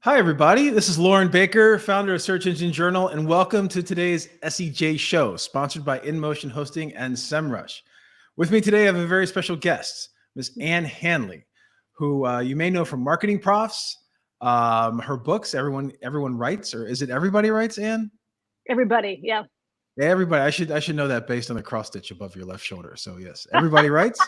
Hi, everybody. This is Lauren Baker, founder of Search Engine Journal, and welcome to today's SEJ Show, sponsored by InMotion Hosting and SEMrush. With me today, I have a very special guest, Ms. Ann Handley, who you may know from MarketingProfs, her books, Everyone Writes, or is it Everybody Writes, Ann? Everybody, yeah. Yeah, everybody. I should know that based on the cross stitch above your left shoulder. So yes, Everybody Writes.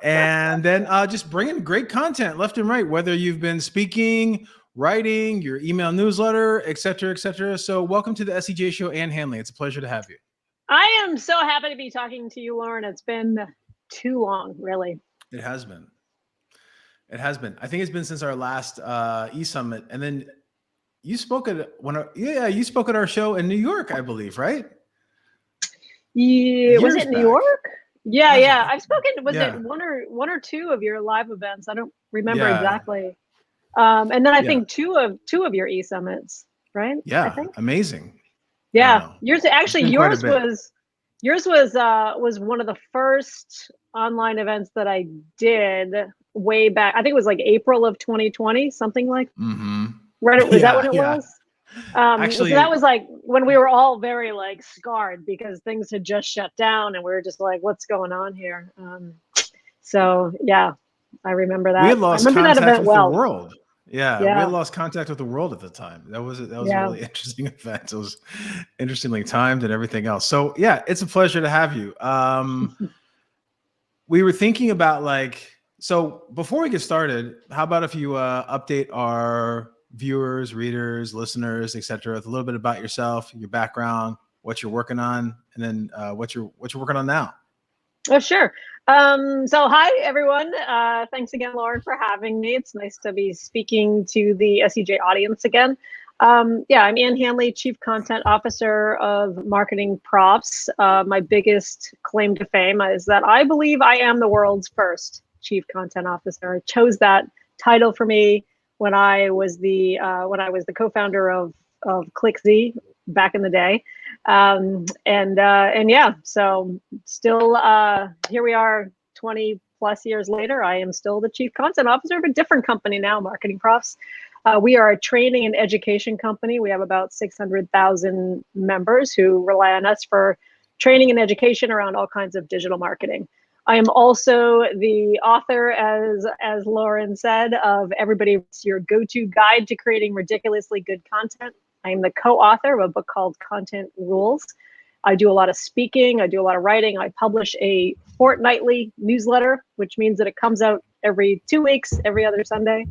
And then just bringing great content left and right, whether you've been speaking, writing, your email newsletter, et cetera, et cetera. So welcome to the SEJ Show, Ann Handley. It's a pleasure to have you. I am so happy to be talking to you, Lauren. It's been too long, really. It has been. It has been. I think it's been since our last e-summit. And then you spoke at you spoke at our show in New York, I believe, right? Yeah, was it New York? Yeah. I've spoken. Was Yeah. it one or two of your live events? I don't remember exactly. And then I think two of your e-summits, right? Yeah, I think. amazing. Yeah, yours was one of the first online events that I did way back. I think it was like April of 2020, something like. Right? Was that what it was? Actually, so that was like when we were all very like scarred because things had just shut down and we were just like, what's going on here? So yeah, I remember that. We had lost contact with the world. Yeah, we Yeah. had lost contact with the world at the time. That was a really interesting event. It was interestingly timed and everything else. So yeah, it's a pleasure to have you. We were thinking about so before we get started, how about if you update our viewers, readers, listeners, etc., with a little bit about yourself, your background, what you're working on, and then what you're working on now. Oh, sure. So hi, everyone. Thanks again, Lauren, for having me. It's nice to be speaking to the SEJ audience again. Yeah, I'm Ann Handley, Chief Content Officer of MarketingProfs. My biggest claim to fame is that I believe I am the world's first Chief Content Officer. I chose that title for me when I was the co-founder of ClickZ back in the day. And yeah, so still here we are 20 plus years later. I am still the Chief Content Officer of a different company now, MarketingProfs. We are a training and education company. We have about 600,000 members who rely on us for training and education around all kinds of digital marketing. I am also the author, as Lauren said, of Everybody's Your Go-To Guide to Creating Ridiculously Good Content. I am the co-author of a book called Content Rules. I do a lot of speaking. I do a lot of writing. I publish a fortnightly newsletter, which means that it comes out every 2 weeks, every other Sunday.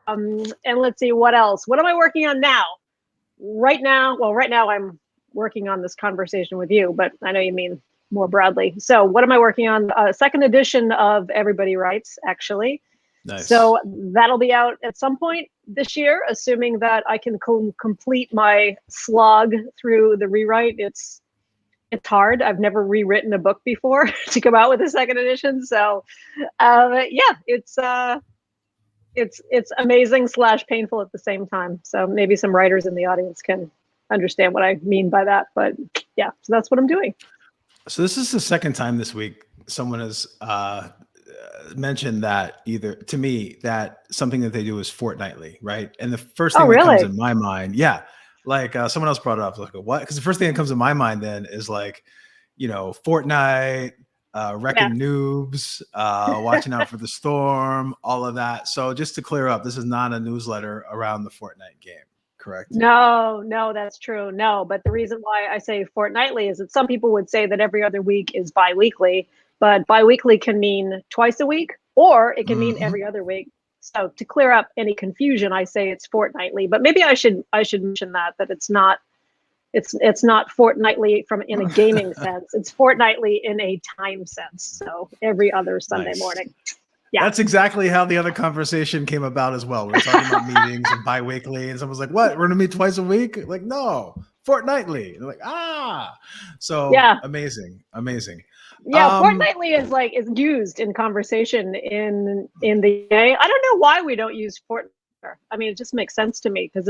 And let's see, what else? What am I working on now? Right now I'm working on this conversation with you, but I know you mean more broadly. So what am I working on? Second edition of Everybody Writes, actually. Nice. So that'll be out at some point this year, assuming that I can complete my slog through the rewrite. It's hard. I've never rewritten a book before to come out with a second edition. So yeah, it's amazing / painful at the same time. So maybe some writers in the audience can understand what I mean by that. But yeah, so that's what I'm doing. So this is the second time this week someone has mentioned that either to me that something that they do is fortnightly, right? And the first thing that comes in my mind, someone else brought it up, like what? Because the first thing that comes in my mind then is Fortnite, wrecking noobs, watching out for the storm, all of that. So just to clear up, this is not a newsletter around the Fortnite game. Correct? No, that's true. No, but the reason why I say fortnightly is that some people would say that every other week is bi-weekly, but bi-weekly can mean twice a week, or it can mean every other week. So to clear up any confusion, I say it's fortnightly. But maybe I should mention that it's not fortnightly in a gaming sense. It's fortnightly in a time sense. So every other Sunday morning. Yeah. That's exactly how the other conversation came about as well. We were talking about meetings and bi-weekly, and someone's like, what, we're gonna meet twice a week? Like, no, fortnightly. And like, so yeah. Amazing. Yeah, fortnightly is used in conversation in the day. I don't know why we don't use fortnightly. I mean, it just makes sense to me because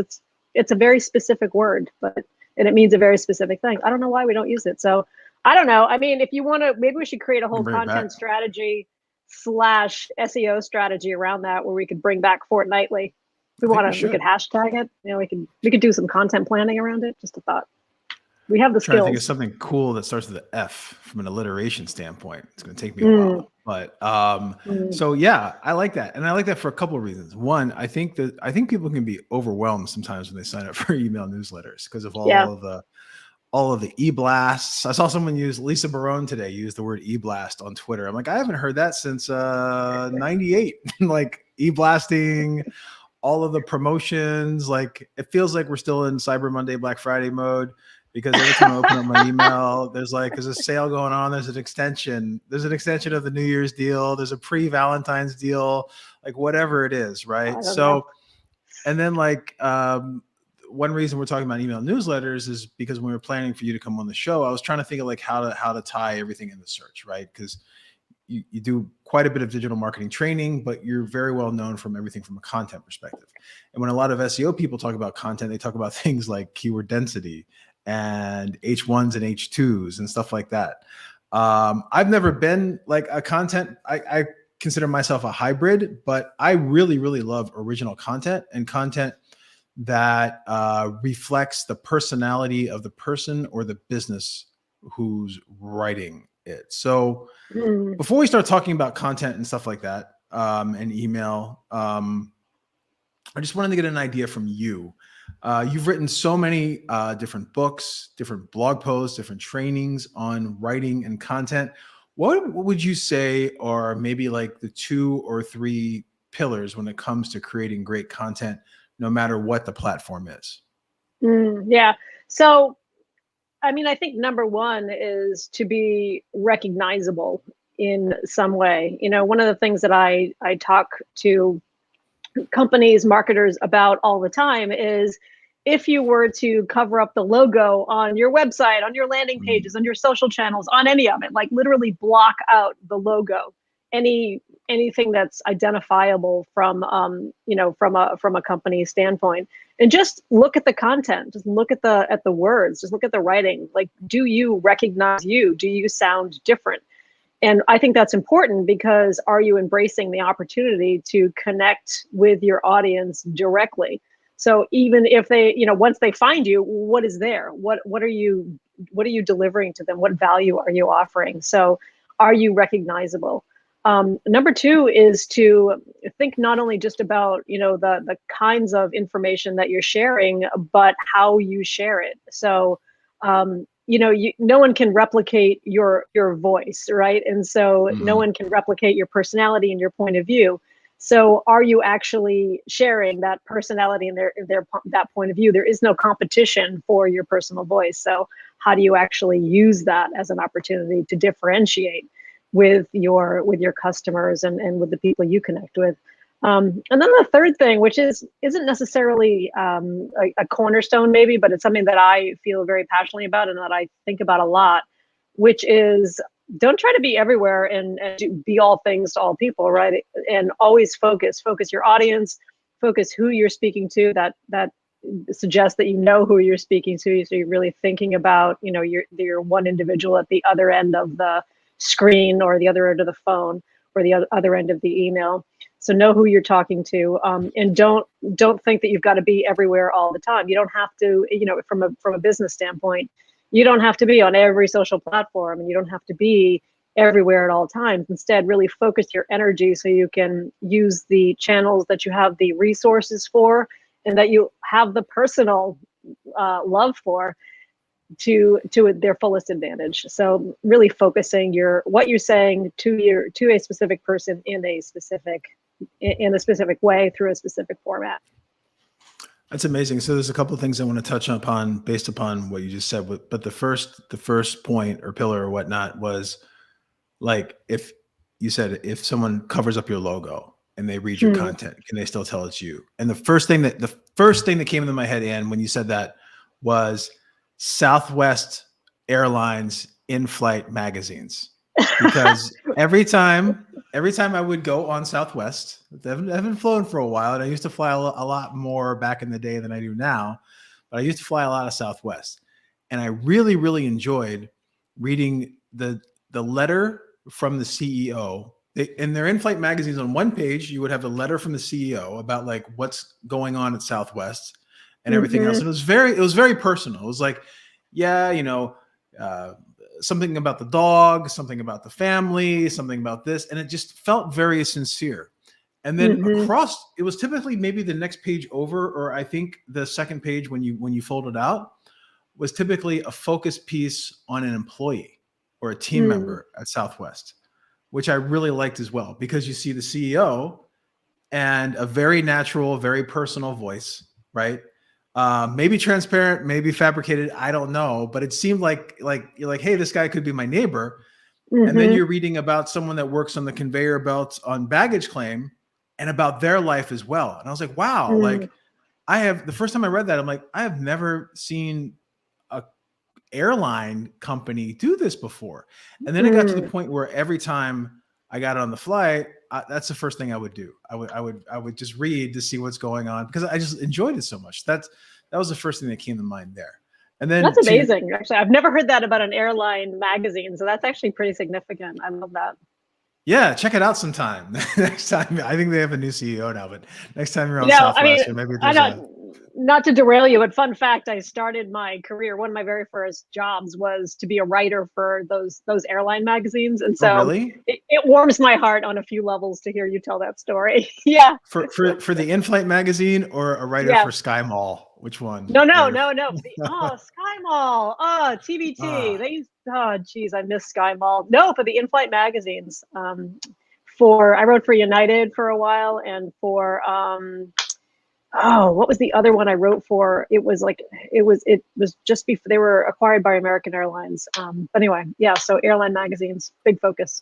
it's a very specific word, and it means a very specific thing. I don't know why we don't use it. So I don't know. I mean, if you want to, maybe we should create a whole content strategy / SEO strategy around that where we could bring back fortnightly. We could hashtag it. We could do some content planning around it. Just a thought. We have the skills. Trying to think of something cool that starts with an F from an alliteration standpoint. It's going to take me a while, but so yeah, I like that, and I like that for a couple of reasons. One, I think people can be overwhelmed sometimes when they sign up for email newsletters because of all of the e-blasts. I saw someone use Lisa Barone today use the word e-blast on Twitter. I'm like, I haven't heard that since 98. Like e-blasting, all of the promotions. Like it feels like we're still in Cyber Monday, Black Friday mode because every time I open up my email, there's a sale going on. There's an extension. There's an extension of the New Year's deal. There's a pre-Valentine's deal, like whatever it is, right? So, and then one reason we're talking about email newsletters is because when we were planning for you to come on the show, I was trying to think of how to tie everything into search, right? Because you do quite a bit of digital marketing training, but you're very well known from everything from a content perspective. And when a lot of SEO people talk about content, they talk about things like keyword density and H1s and H2s and stuff like that. I've never been like a content. I consider myself a hybrid, but I really, really love original content and content that reflects the personality of the person or the business who's writing it. So before we start talking about content and stuff like that, and email, I just wanted to get an idea from you. You've written so many different books, different blog posts, different trainings on writing and content. What would you say are maybe like the 2 or 3 pillars when it comes to creating great content, no matter what the platform is? Yeah. So, I mean, I think number one is to be recognizable in some way. One of the things that I talk to companies, marketers about all the time is if you were to cover up the logo on your website, on your landing pages, on your social channels, on any of it, like literally block out the logo, anything that's identifiable from from a company standpoint, and just look at the content, just look at the words, just look at the writing. Like, do you recognize you? Do you sound different? And I think that's important because are you embracing the opportunity to connect with your audience directly? So even if they, once they find you, what is there? What are you delivering to them? What value are you offering? So are you recognizable? Number 2 is to think not only just about, the kinds of information that you're sharing, but how you share it. So, no one can replicate your voice, right? And so no one can replicate your personality and your point of view. So are you actually sharing that personality and that point of view? There is no competition for your personal voice. So how do you actually use that as an opportunity to differentiate with your customers and with the people you connect with? And then the third thing, which isn't necessarily a cornerstone maybe, but it's something that I feel very passionately about and that I think about a lot, which is don't try to be everywhere and be all things to all people, right? And always focus your audience, focus who you're speaking to. That suggests that you know who you're speaking to. So you're really thinking about, you're one individual at the other end of the screen or the other end of the phone or the other end of the email. So know who you're talking to, and don't think that you've got to be everywhere all the time. You don't have to, from a business standpoint, you don't have to be on every social platform, and you don't have to be everywhere at all times. Instead, really focus your energy so you can use the channels that you have the resources for, and that you have the personal love for, to their fullest advantage. So really focusing what you're saying to a specific person in a specific way through a specific format. That's amazing. So there's a couple of things I want to touch upon based upon what you just said. But the first point or pillar or whatnot was like, if you said, if someone covers up your logo and they read your content, can they still tell it's you? And the first thing that came into my head, Ann, when you said that, was Southwest Airlines in-flight magazines. Because every time I would go on Southwest, I haven't flown for a while, and I used to fly a lot more back in the day than I do now, but I used to fly a lot of Southwest. And I really, really enjoyed reading the letter from the CEO in their in-flight magazines, on one page, you would have a letter from the CEO about like what's going on at Southwest and everything else. And it was very personal. It was like, yeah, something about the dog, something about the family, something about this. And it just felt very sincere. And then across, it was typically maybe the next page over, or I think the second page when you fold it out was typically a focus piece on an employee or a team member at Southwest, which I really liked as well, because you see the CEO and a very natural, very personal voice, right? Maybe transparent, maybe fabricated, I don't know, but it seemed like you're like, hey, this guy could be my neighbor. And then you're reading about someone that works on the conveyor belts on baggage claim and about their life as well. And I was like, wow, like the first time I read that, I'm like, I have never seen a airline company do this before. And then it got to the point where every time I got on the flight, that's the first thing I would do. I would just read to see what's going on, because I just enjoyed it so much. That was the first thing that came to mind there. And then that's amazing. Actually, I've never heard that about an airline magazine. So that's actually pretty significant. I love that. Yeah, check it out sometime. Next time, I think they have a new CEO now, but next time you're on Southwest, or maybe there's not to derail you, but fun fact, I started my career, one of my very first jobs was to be a writer for those airline magazines. And so it warms my heart on a few levels to hear you tell that story. Yeah. For the in-flight magazine, or a writer for Sky Mall? Which one? No. Sky Mall. Oh, TBT. They used, oh, geez, I miss Sky Mall. No, for the in-flight magazines. I wrote for United for a while, and for, what was the other one I wrote for? It was just before they were acquired by American Airlines. But anyway, yeah. So airline magazines, big focus.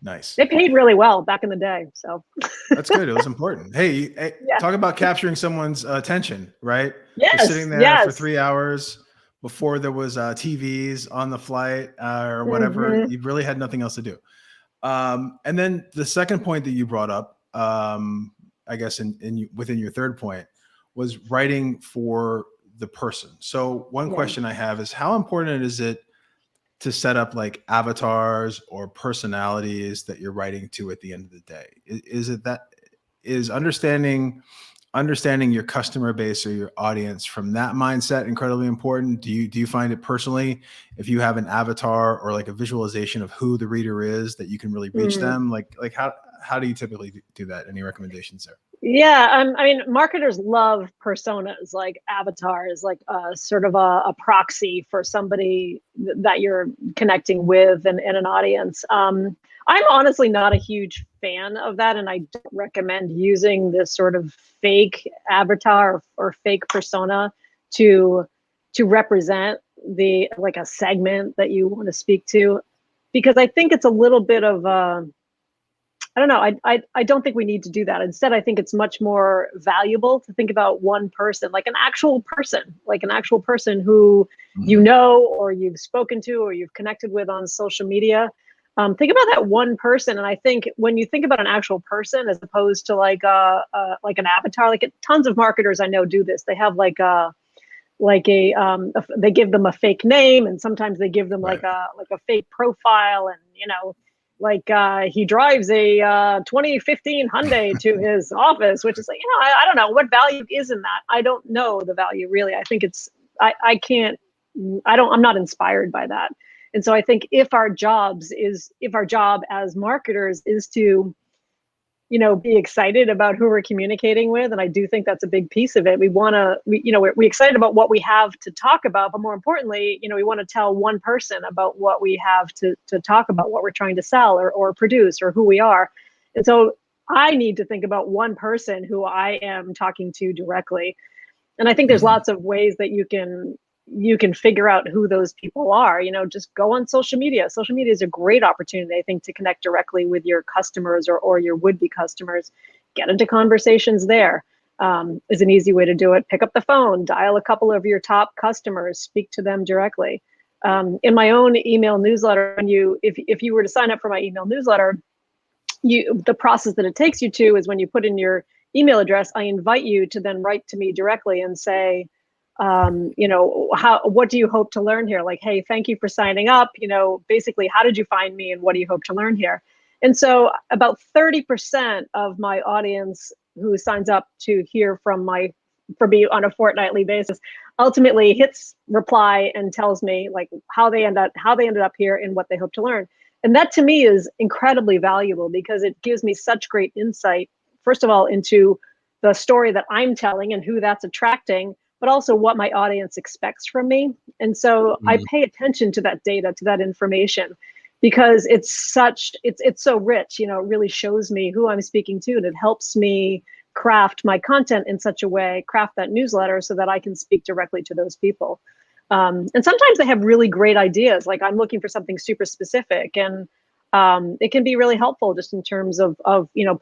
Nice. They paid really well back in the day. So that's good. It was important. Hey, talk about capturing someone's attention, right? Yes. You're sitting there for 3 hours before there was TVs on the flight or whatever. You really had nothing else to do. And then the second point that you brought up, I guess within your third point, was writing for the person. So one question I have is, how important is it to set up like avatars or personalities that you're writing to at the end of the day? Is understanding your customer base or your audience from that mindset incredibly important? Do you find it personally, if you have an avatar or like a visualization of who the reader is, that you can really reach them? Like how do you typically do that? Any recommendations there? Yeah, I mean, marketers love personas, like avatars, like sort of a proxy for somebody that you're connecting with and an audience. I'm honestly not a huge fan of that, and I don't recommend using this sort of fake avatar or fake persona to represent like a segment that you want to speak to, because I think it's a little bit of I don't know. I don't think we need to do that. Instead, I think it's much more valuable to think about one person, like an actual person who you know, or you've spoken to, or you've connected with on social media. Think about that one person. And I think when you think about an actual person, as opposed to like an avatar, like tons of marketers I know do this. They have they give them a fake name, and sometimes they give them like a fake profile, and he drives a 2015 Hyundai to his office, which is like, I don't know what value is in that. I don't know the value really. I think I'm not inspired by that. And so I think if our job as marketers is to, be excited about who we're communicating with, and I do think that's a big piece of it. We're excited about what we have to talk about, but more importantly, we want to tell one person about what we have to talk about, what we're trying to sell or produce, or who we are. And so I need to think about one person who I am talking to directly. And I think there's lots of ways that you can figure out who those people are. Just go on social media. Social media is a great opportunity, I think, to connect directly with your customers or your would-be customers. Get into conversations there is an easy way to do it. Pick up the phone, dial a couple of your top customers, speak to them directly. In my own email newsletter, if you were to sign up for my email newsletter, the process that it takes you to is when you put in your email address, I invite you to then write to me directly and say, what do you hope to learn here? Like, hey, thank you for signing up. Basically, how did you find me, and what do you hope to learn here? And so about 30% of my audience who signs up to hear from me on a fortnightly basis ultimately hits reply and tells me like how they ended up here and what they hope to learn. And that to me is incredibly valuable because it gives me such great insight, first of all, into the story that I'm telling and who that's attracting, but also what my audience expects from me. And so I pay attention to that data, to that information, because it's so rich. You know, it really shows me who I'm speaking to, and it helps me craft my content in such a way, craft that newsletter so that I can speak directly to those people. And sometimes they have really great ideas. Like I'm looking for something super specific, and it can be really helpful just in terms of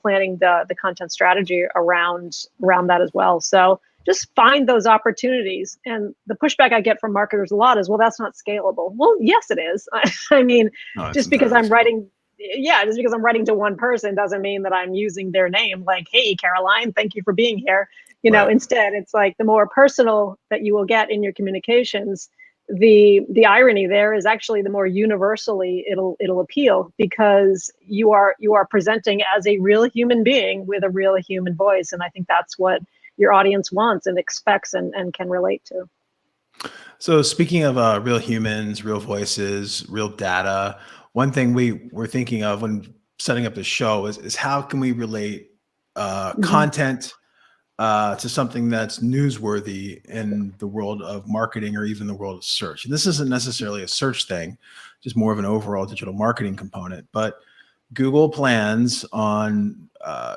planning the content strategy around that as well. So just find those opportunities. And the pushback I get from marketers a lot is, well, that's not scalable. Well, yes, it is. I mean, just because I'm writing to one person doesn't mean that I'm using their name like, hey, Caroline, thank you for being here. You know, instead, it's like the more personal that you will get in your communications, the irony there is actually the more universally it'll appeal, because you are presenting as a real human being with a real human voice. And I think that's what your audience wants and expects and can relate to. So speaking of real humans, real voices, real data, one thing we were thinking of when setting up the show is how can we relate content to something that's newsworthy in the world of marketing or even the world of search. And this isn't necessarily a search thing, just more of an overall digital marketing component. But Google plans on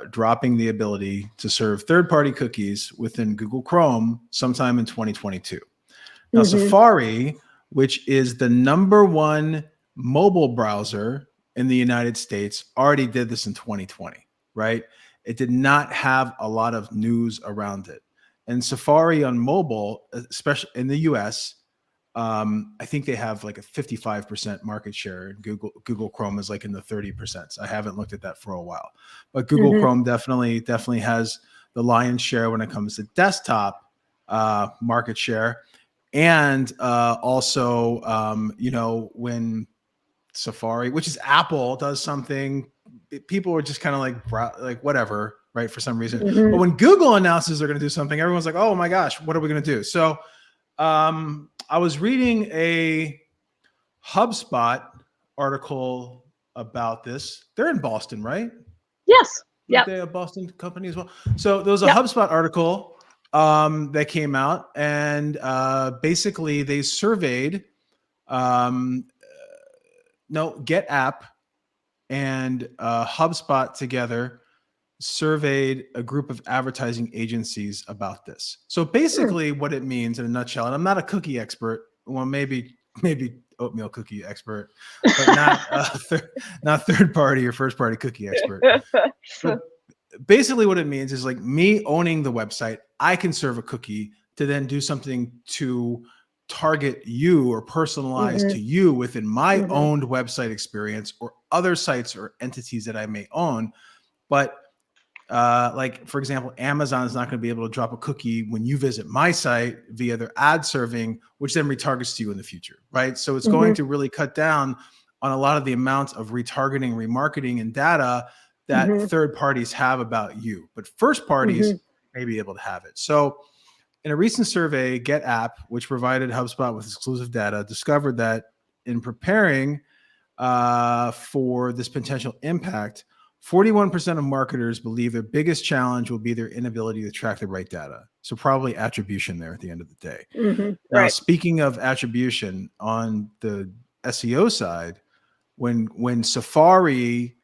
dropping the ability to serve third-party cookies within Google Chrome sometime in 2022. Now, Safari, which is the #1 mobile browser in the United States, already did this in 2020, right? It did not have a lot of news around it. And Safari on mobile, especially in the US, I think they have like a 55% market share. Google Chrome is like in the 30%. I haven't looked at that for a while, but Google Chrome definitely has the lion's share when it comes to desktop market share. And also, when Safari, which is Apple, does something, people are just kind of like whatever, right? For some reason. But when Google announces they're going to do something, everyone's like, oh my gosh, what are we going to do? So I was reading a HubSpot article about this. They're in Boston, right? Yes. Yeah. They're a Boston company as well. So there was a HubSpot article that came out, and basically they surveyed GetApp and HubSpot together surveyed a group of advertising agencies about this. So basically what it means in a nutshell, and I'm not a cookie expert, well, maybe oatmeal cookie expert, but not third party or first party cookie expert. But basically what it means is like me owning the website, I can serve a cookie to then do something to target you or personalize to you within my owned website experience or other sites or entities that I may own. But like, for example, Amazon is not going to be able to drop a cookie when you visit my site via their ad serving, which then retargets to you in the future, right? So it's going to really cut down on a lot of the amount of retargeting, remarketing, and data that third parties have about you. But first parties may be able to have it. So in a recent survey, GetApp, which provided HubSpot with exclusive data, discovered that in preparing for this potential impact, 41% of marketers believe their biggest challenge will be their inability to track the right data. So probably attribution there at the end of the day. Now, speaking of attribution on the SEO side, when Safari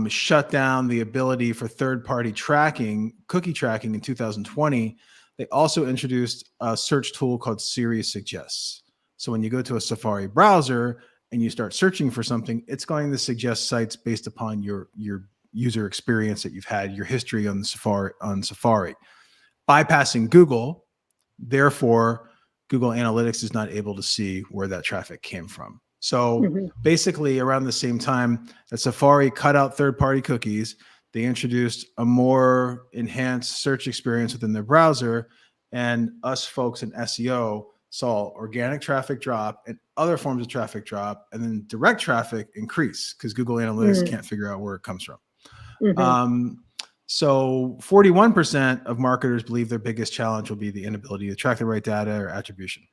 shut down the ability for third-party tracking, cookie tracking in 2020, they also introduced a search tool called Sirius Suggests. So when you go to a Safari browser and you start searching for something, it's going to suggest sites based upon your user experience that you've had, your history on Safari. Bypassing Google, therefore, Google Analytics is not able to see where that traffic came from. So basically around the same time that Safari cut out third-party cookies, they introduced a more enhanced search experience within their browser, and us folks in SEO saw organic traffic drop and other forms of traffic drop, and then direct traffic increase because Google Analytics can't figure out where it comes from. So 41% of marketers believe their biggest challenge will be the inability to track the right data or attribution.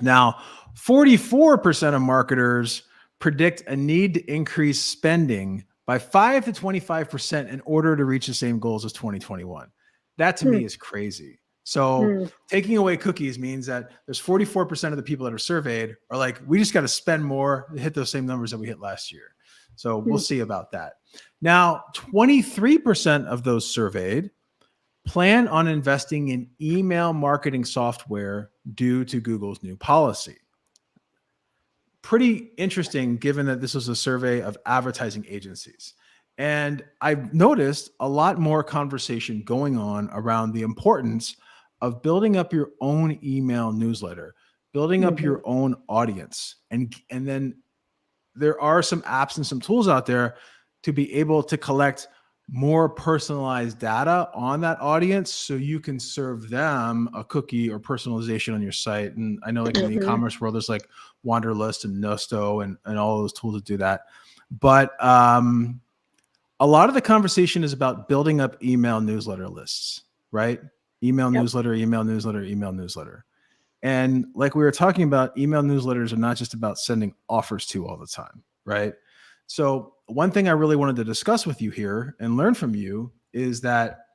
Now, 44% of marketers predict a need to increase spending by 5 to 25% in order to reach the same goals as 2021. That to me is crazy. So taking away cookies means that there's 44% of the people that are surveyed are like, we just got to spend more to hit those same numbers that we hit last year. So we'll see about that. Now, 23% of those surveyed plan on investing in email marketing software due to Google's new policy. Pretty interesting, given that this was a survey of advertising agencies. And I've noticed a lot more conversation going on around the importance of building up your own email newsletter, building up your own audience. And then there are some apps and some tools out there to be able to collect more personalized data on that audience so you can serve them a cookie or personalization on your site. And I know like in the e-commerce world, there's like Wanderlist and Nosto and all those tools that do that. But a lot of the conversation is about building up email newsletter lists, right? Email newsletter, email newsletter, email newsletter. And like we were talking about, email newsletters are not just about sending offers to all the time, right? So one thing I really wanted to discuss with you here and learn from you is that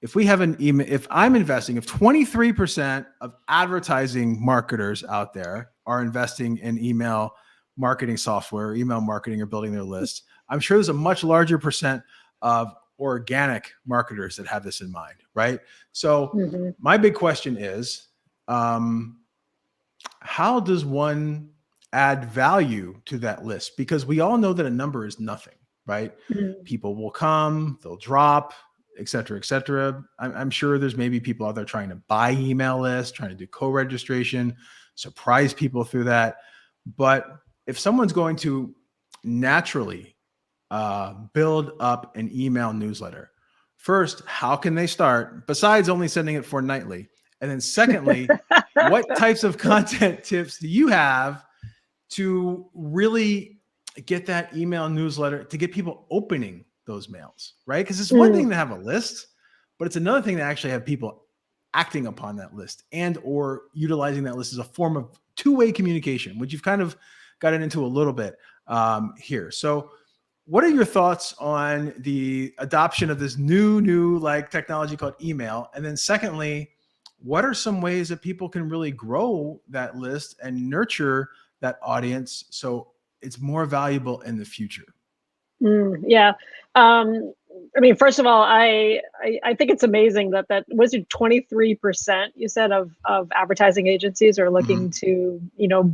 if we have an email, if 23% of advertising marketers out there are investing in email marketing software, email marketing, or building their list, I'm sure there's a much larger percent of organic marketers that have this in mind, right? So my big question is, how does one add value to that list? Because we all know that a number is nothing, right? People will come, they'll drop, et cetera, et cetera. I'm sure there's maybe people out there trying to buy email lists, trying to do co-registration, surprise people through that. But if someone's going to naturally build up an email newsletter, first, how can they start besides only sending it fortnightly? And then secondly, what types of content tips do you have to really get that email newsletter, to get people opening those mails, right? Because it's one thing to have a list, but it's another thing to actually have people acting upon that list and or utilizing that list as a form of two-way communication, which you've kind of gotten into a little bit here. So what are your thoughts on the adoption of this new like technology called email? And then secondly, what are some ways that people can really grow that list and nurture that audience so it's more valuable in the future? Yeah. I mean, first of all, I think it's amazing that was it 23% you said of advertising agencies are looking to,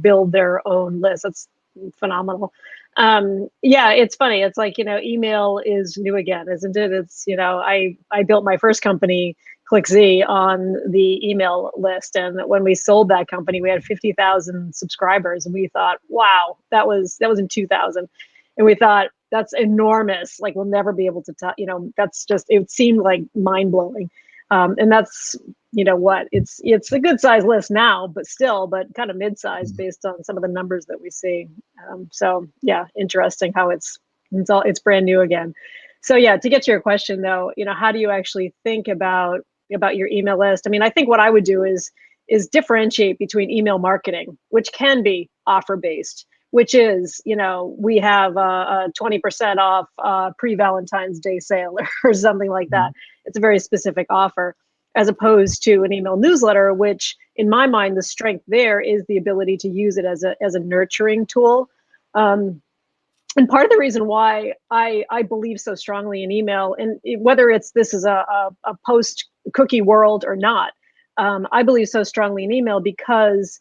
build their own list. That's phenomenal. Yeah, it's funny. It's like, email is new again, isn't it? It's, I built my first company, ClickZ, on the email list. And when we sold that company, we had 50,000 subscribers. And we thought, wow, that was in 2000. And we thought, that's enormous. Like, we'll never be able to that's just, it seemed like mind blowing. And that's, it's a good size list now, but kind of mid-sized based on some of the numbers that we see. So yeah, interesting how it's brand new again. So yeah, to get to your question though, how do you actually think about your email list? I mean, I think what I would do is differentiate between email marketing, which can be offer-based, which is, we have a 20% off pre-Valentine's Day sale or something like that. It's a very specific offer, as opposed to an email newsletter, which in my mind, the strength there is the ability to use it as a nurturing tool. And part of the reason why I believe so strongly in email, and whether this is a post-cookie world or not, I believe so strongly in email because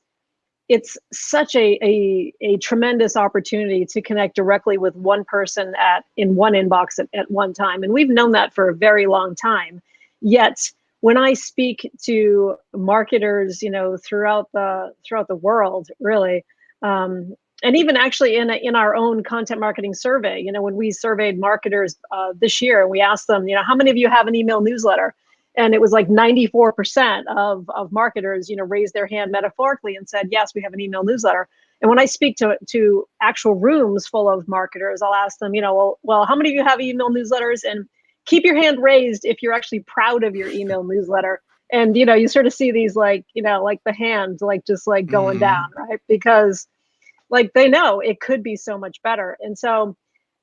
it's such a tremendous opportunity to connect directly with one person in one inbox at one time. And we've known that for a very long time. Yet when I speak to marketers, throughout the world, really, and even actually in our own content marketing survey, when we surveyed marketers this year, and we asked them, how many of you have an email newsletter? And it was like 94% of marketers, raised their hand metaphorically and said, yes, we have an email newsletter. And when I speak to actual rooms full of marketers, I'll ask them, well, how many of you have email newsletters? And keep your hand raised if you're actually proud of your email newsletter. And, you sort of see these like the hands, just going down, right? Because they know it could be so much better. And so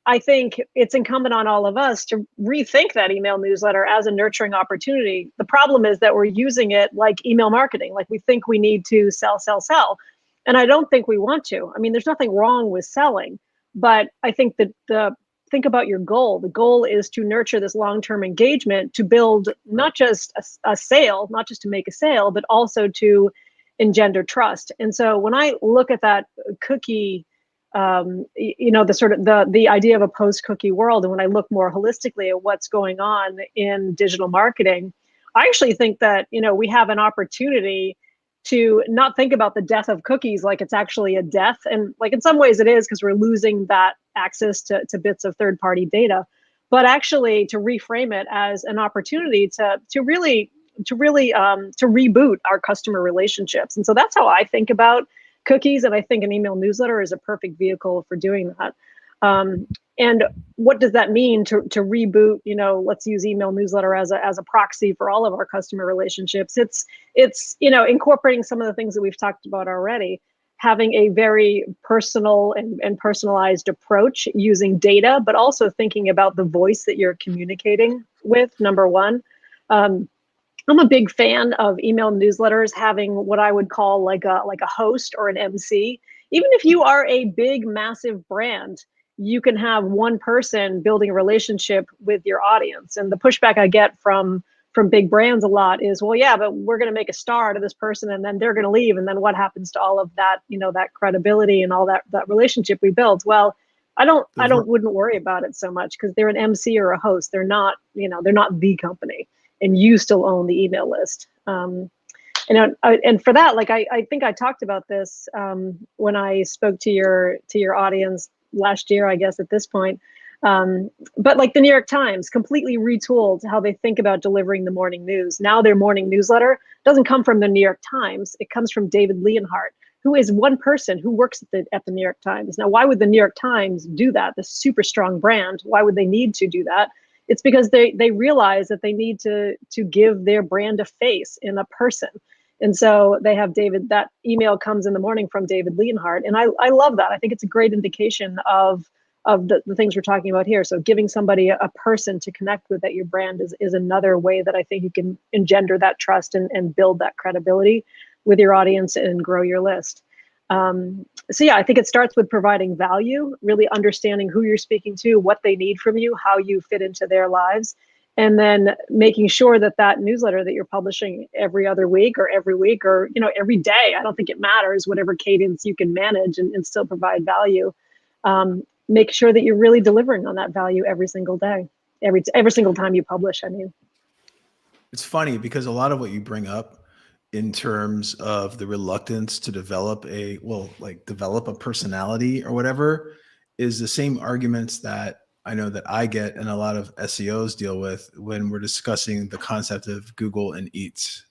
I think it's incumbent on all of us to rethink that email newsletter as a nurturing opportunity. The problem is that we're using it like email marketing. Like we think we need to sell, sell, sell. And I don't think we want to. I mean, there's nothing wrong with selling, but I think that think about your goal. The goal is to nurture this long-term engagement, to build not just a sale, not just to make a sale, but also to engender trust. And so when I look at that cookie, the sort of the idea of a post-cookie world, and when I look more holistically at what's going on in digital marketing, I actually think that we have an opportunity to not think about the death of cookies like it's actually a death, and like in some ways it is because we're losing that access to bits of third-party data, but actually to reframe it as an opportunity to really reboot our customer relationships. And so that's how I think about cookies, and I think an email newsletter is a perfect vehicle for doing that. And what does that mean to reboot? Let's use email newsletter as a proxy for all of our customer relationships. It's incorporating some of the things that we've talked about already, having a very personal and personalized approach using data, but also thinking about the voice that you're communicating with. Number one. I'm a big fan of email newsletters having what I would call like a host or an MC. Even if you are a big, massive brand, you can have one person building a relationship with your audience. And the pushback I get from big brands a lot is, well, yeah, but we're going to make a star out of this person and then they're going to leave. And then what happens to all of that, that credibility and all that relationship we built? Well, I wouldn't worry about it so much because they're an MC or a host. They're not the company. And you still own the email list. And for that, I think I talked about this when I spoke to your audience last year, I guess at this point. But like the New York Times completely retooled how they think about delivering the morning news. Now their morning newsletter doesn't come from the New York Times. It comes from David Leonhardt, who is one person who works at the New York Times. Now, why would the New York Times do that? The super strong brand, why would they need to do that? It's because they realize that they need to give their brand a face in a person. And so they have David, that email comes in the morning from David Leonhardt. And I love that. I think it's a great indication of the things we're talking about here. So giving somebody a person to connect with at your brand is another way that I think you can engender that trust and build that credibility with your audience and grow your list. So yeah, I think it starts with providing value, really understanding who you're speaking to, what they need from you, how you fit into their lives, and then making sure that newsletter that you're publishing every other week or every week or every day, I don't think it matters, whatever cadence you can manage and still provide value. Make sure that you're really delivering on that value every single day, every single time you publish. I mean, it's funny because a lot of what you bring up in terms of the reluctance to develop a personality or whatever is the same arguments that I know that I get and a lot of SEOs deal with when we're discussing the concept of Google and Eats,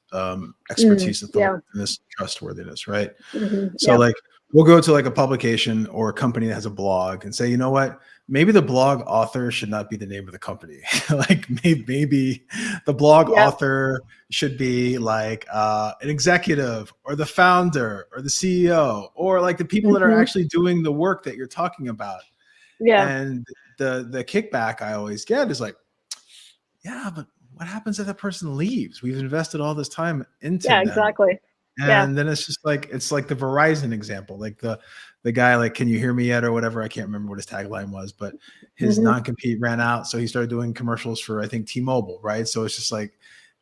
expertise, authoritative, trustworthiness, right? So like we'll go to like a publication or a company that has a blog and say, you know what, maybe the blog author should not be the name of the company. Like maybe the blog author should be like an executive or the founder or the CEO or like the people that are actually doing the work that you're talking about. Yeah. And the kickback I always get is like, yeah, but what happens if that person leaves? We've invested all this time into them. Exactly. And then it's just like, it's like the Verizon example, like the guy, like, can you hear me yet or whatever? I can't remember what his tagline was, but his non-compete ran out. So he started doing commercials for, I think, T-Mobile, right? So it's just like,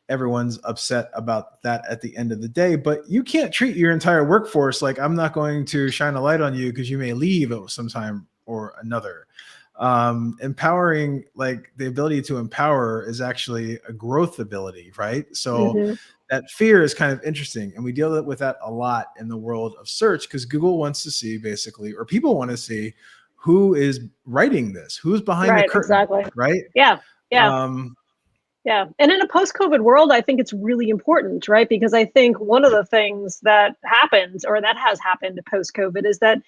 everyone's upset about that at the end of the day, but you can't treat your entire workforce like, I'm not going to shine a light on you because you may leave at some time or another. Empowering, like the ability to empower is actually a growth ability, right? So that fear is kind of interesting. And we deal with that a lot in the world of search because Google wants to see basically, or people want to see who is writing this, who's behind the curtain, right? Yeah. Yeah. And in a post-COVID world, I think it's really important, right? Because I think one of the things that happens or that has happened post-COVID is that,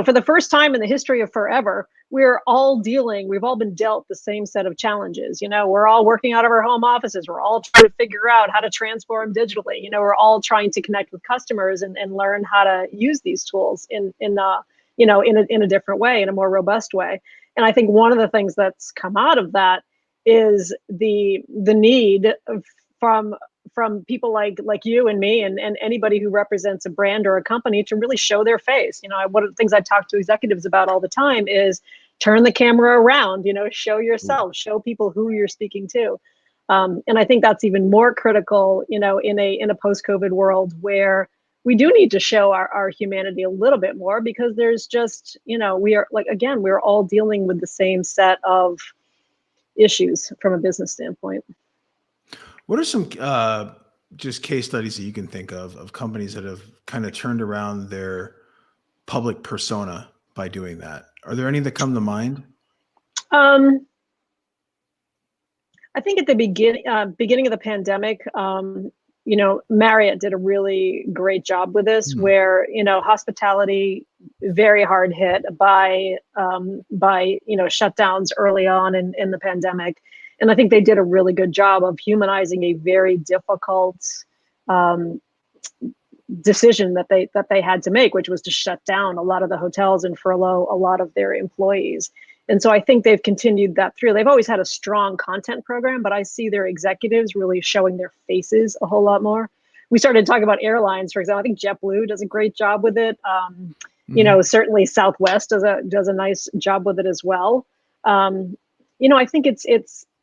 for the first time in the history of forever, we've all been dealt the same set of challenges. We're all working out of our home offices. We're all trying to figure out how to transform digitally. We're all trying to connect with customers and learn how to use these tools in a different way, in a more robust way. And I think one of the things that's come out of that is the need from people like you and me and anybody who represents a brand or a company to really show their face. One of the things I talk to executives about all the time is turn the camera around, show yourself, show people who you're speaking to. And I think that's even more critical, in a post-COVID world where we do need to show our humanity a little bit more, because there's just, we're all dealing with the same set of issues from a business standpoint. What are some just case studies that you can think of companies that have kind of turned around their public persona by doing that? Are there any that come to mind? I think at the beginning of the pandemic, Marriott did a really great job with this, where, hospitality very hard hit by shutdowns early on in the pandemic. And I think they did a really good job of humanizing a very difficult decision that they had to make, which was to shut down a lot of the hotels and furlough a lot of their employees. And so I think they've continued that through. They've always had a strong content program, but I see their executives really showing their faces a whole lot more. We started talking about airlines, for example. I think JetBlue does a great job with it. Certainly Southwest does a nice job with it as well. I think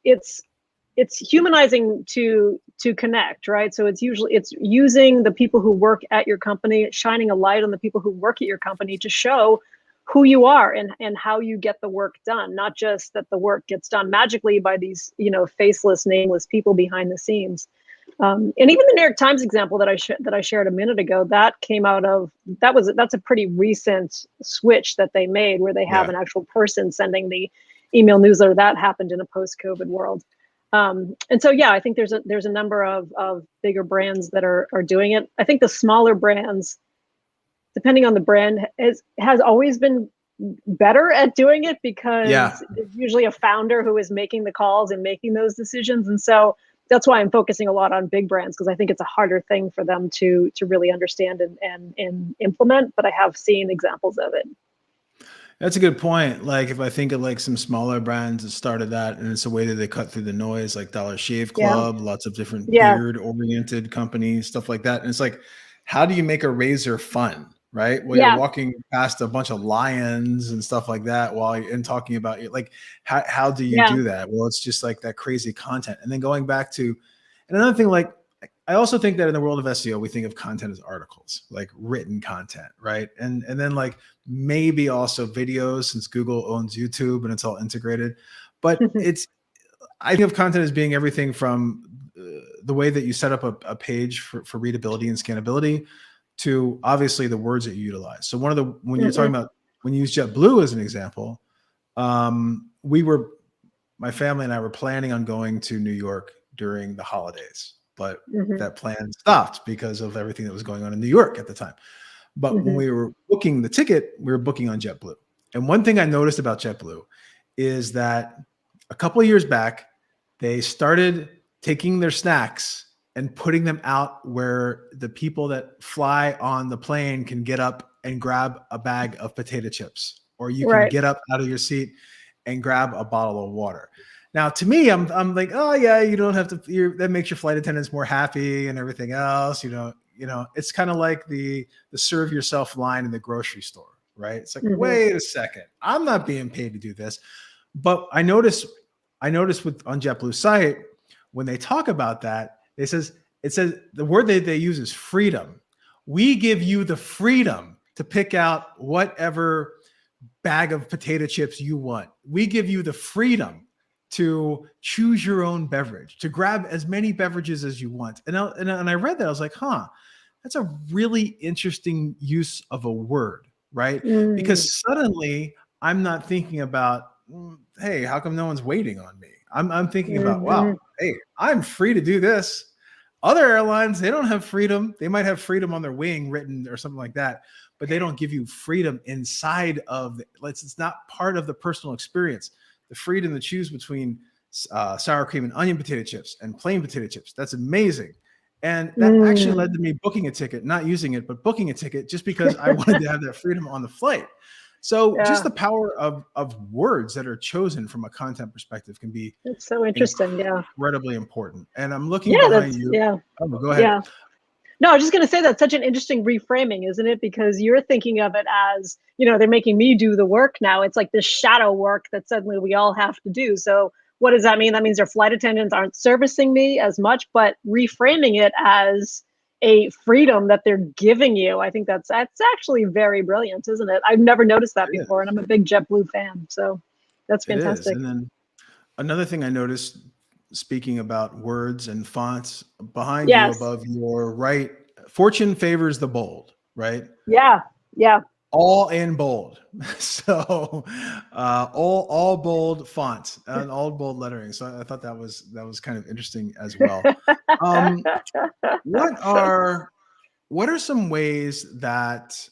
it's humanizing to connect, right? So it's using the people who work at your company, shining a light on the people who work at your company to show who you are and how you get the work done, not just that the work gets done magically by these, faceless, nameless people behind the scenes. And even the New York Times example that I shared a minute ago, that's a pretty recent switch that they made, where they have an actual person sending the email newsletter. That happened in a post-COVID world. And so, I think there's a number of bigger brands that are doing it. I think the smaller brands, depending on the brand, has always been better at doing it, because it's usually a founder who is making the calls and making those decisions. And so that's why I'm focusing a lot on big brands, because I think it's a harder thing for them to really understand and implement. But I have seen examples of it. That's a good point. Like, if I think of like some smaller brands that started that, and it's a way that they cut through the noise, like Dollar Shave Club, lots of different beard oriented companies, stuff like that. And it's like, how do you make a razor fun? Right? Well, you're walking past a bunch of lions and stuff like that and talking about it. Like, how do you do that? Well, it's just like that crazy content. And then going back to, and another thing, like, I also think that in the world of SEO, we think of content as articles, like written content, right? And then like maybe also videos, since Google owns YouTube and it's all integrated. But I think of content as being everything from the way that you set up a page for readability and scannability, to obviously the words that you utilize. So when you're talking about, when you use JetBlue as an example, my family and I were planning on going to New York during the holidays, but that plan stopped because of everything that was going on in New York at the time. But when we were booking the ticket, we were booking on JetBlue. And one thing I noticed about JetBlue is that a couple of years back, they started taking their snacks and putting them out where the people that fly on the plane can get up and grab a bag of potato chips, or you can get up out of your seat and grab a bottle of water. Now, to me, I'm like, oh yeah, you don't have to. That makes your flight attendants more happy and everything else. It's kind of like the serve yourself line in the grocery store, right? It's like, wait a second, I'm not being paid to do this. But I noticed on JetBlue's site, when they talk about that, it says the word that they use is freedom. We give you the freedom to pick out whatever bag of potato chips you want. We give you the freedom to choose your own beverage, to grab as many beverages as you want. And I read that, I was like, that's a really interesting use of a word, right? Because suddenly I'm not thinking about, hey, how come no one's waiting on me? I'm thinking about, wow, hey, I'm free to do this. Other airlines, they don't have freedom. They might have freedom on their wing written or something like that, but they don't give you freedom inside of it's not part of the personal experience. The freedom to choose between sour cream and onion potato chips and plain potato chips. That's amazing. And that actually led to me booking a ticket, not using it, but booking a ticket just because I wanted to have that freedom on the flight. So just the power of words that are chosen from a content perspective can be it's so interesting. Incredibly important. And I'm looking behind you. Oh, go ahead. Yeah. No, I was just going to say that's such an interesting reframing, isn't it? Because you're thinking of it as, they're making me do the work now. It's like this shadow work that suddenly we all have to do. So what does that mean? That means their flight attendants aren't servicing me as much, but reframing it as a freedom that they're giving you. I think that's actually very brilliant, isn't it? I've never noticed that before, and I'm a big JetBlue fan. So that's fantastic. And then another thing I noticed, speaking about words and fonts, behind you above your right, fortune favors the bold, right? Yeah. All in bold. So all bold fonts and all bold lettering. So I thought that was kind of interesting as well. What are some ways that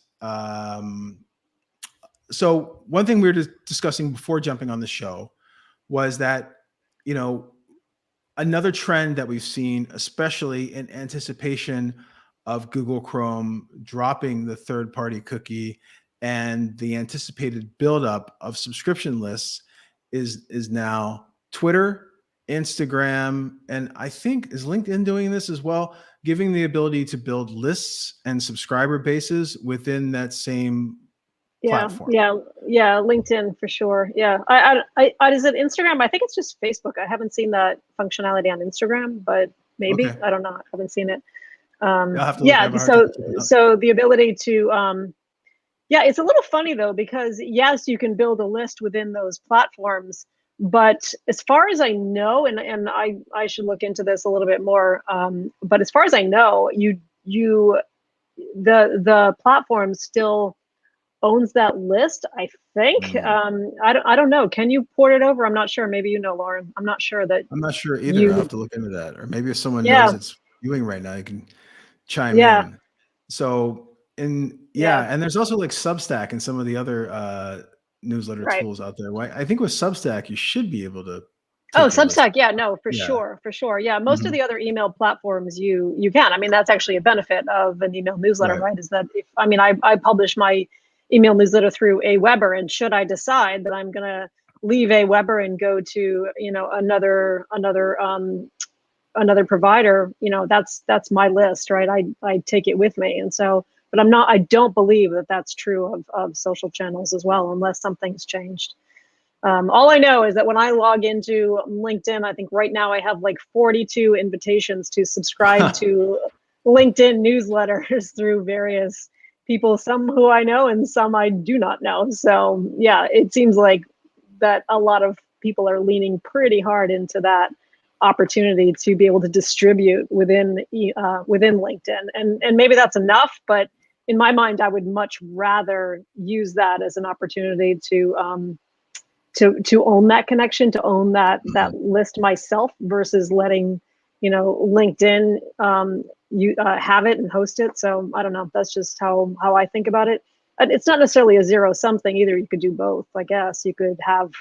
so one thing we were discussing before jumping on the show was that, another trend that we've seen, especially in anticipation of Google Chrome dropping the third-party cookie and the anticipated buildup of subscription lists, is now Twitter, Instagram, and I think is LinkedIn doing this as well, giving the ability to build lists and subscriber bases within that same platform. Yeah, LinkedIn for sure. Yeah, is it Instagram? I think it's just Facebook. I haven't seen that functionality on Instagram, but maybe. I don't know. I haven't seen it. So the ability to it's a little funny though, because yes, you can build a list within those platforms, but as far as I know, and I should look into this a little bit more, but as far as I know, the platform still owns that list, I think. I don't know. Can you port it over? I'm not sure. Maybe Lauren. I'm not sure that. I'm not sure either. I'll have to look into that. Or maybe if someone knows it's viewing right now, you can chime in. So and there's also like Substack and some of the other newsletter tools out there. I think with Substack, you should be able to. Substack. For sure. Yeah. Most of the other email platforms you can. I mean, that's actually a benefit of an email newsletter, right? Is that I publish my email newsletter through Aweber, and should I decide that I'm going to leave Aweber and go to another provider, that's my list, right? I take it with me, and so, but I don't believe that that's true of social channels as well, unless something's changed. All I know is that when I log into LinkedIn, I think right now I have like 42 invitations to subscribe to LinkedIn newsletters through various people, some who I know and some I do not know. So yeah, it seems like that a lot of people are leaning pretty hard into that opportunity to be able to distribute within LinkedIn. And maybe that's enough, but in my mind, I would much rather use that as an opportunity to own that connection, to own that list myself, versus letting LinkedIn you have it and host it. So I don't know. That's just how I think about it. It's not necessarily a zero sum thing either. You could do both. I guess you could have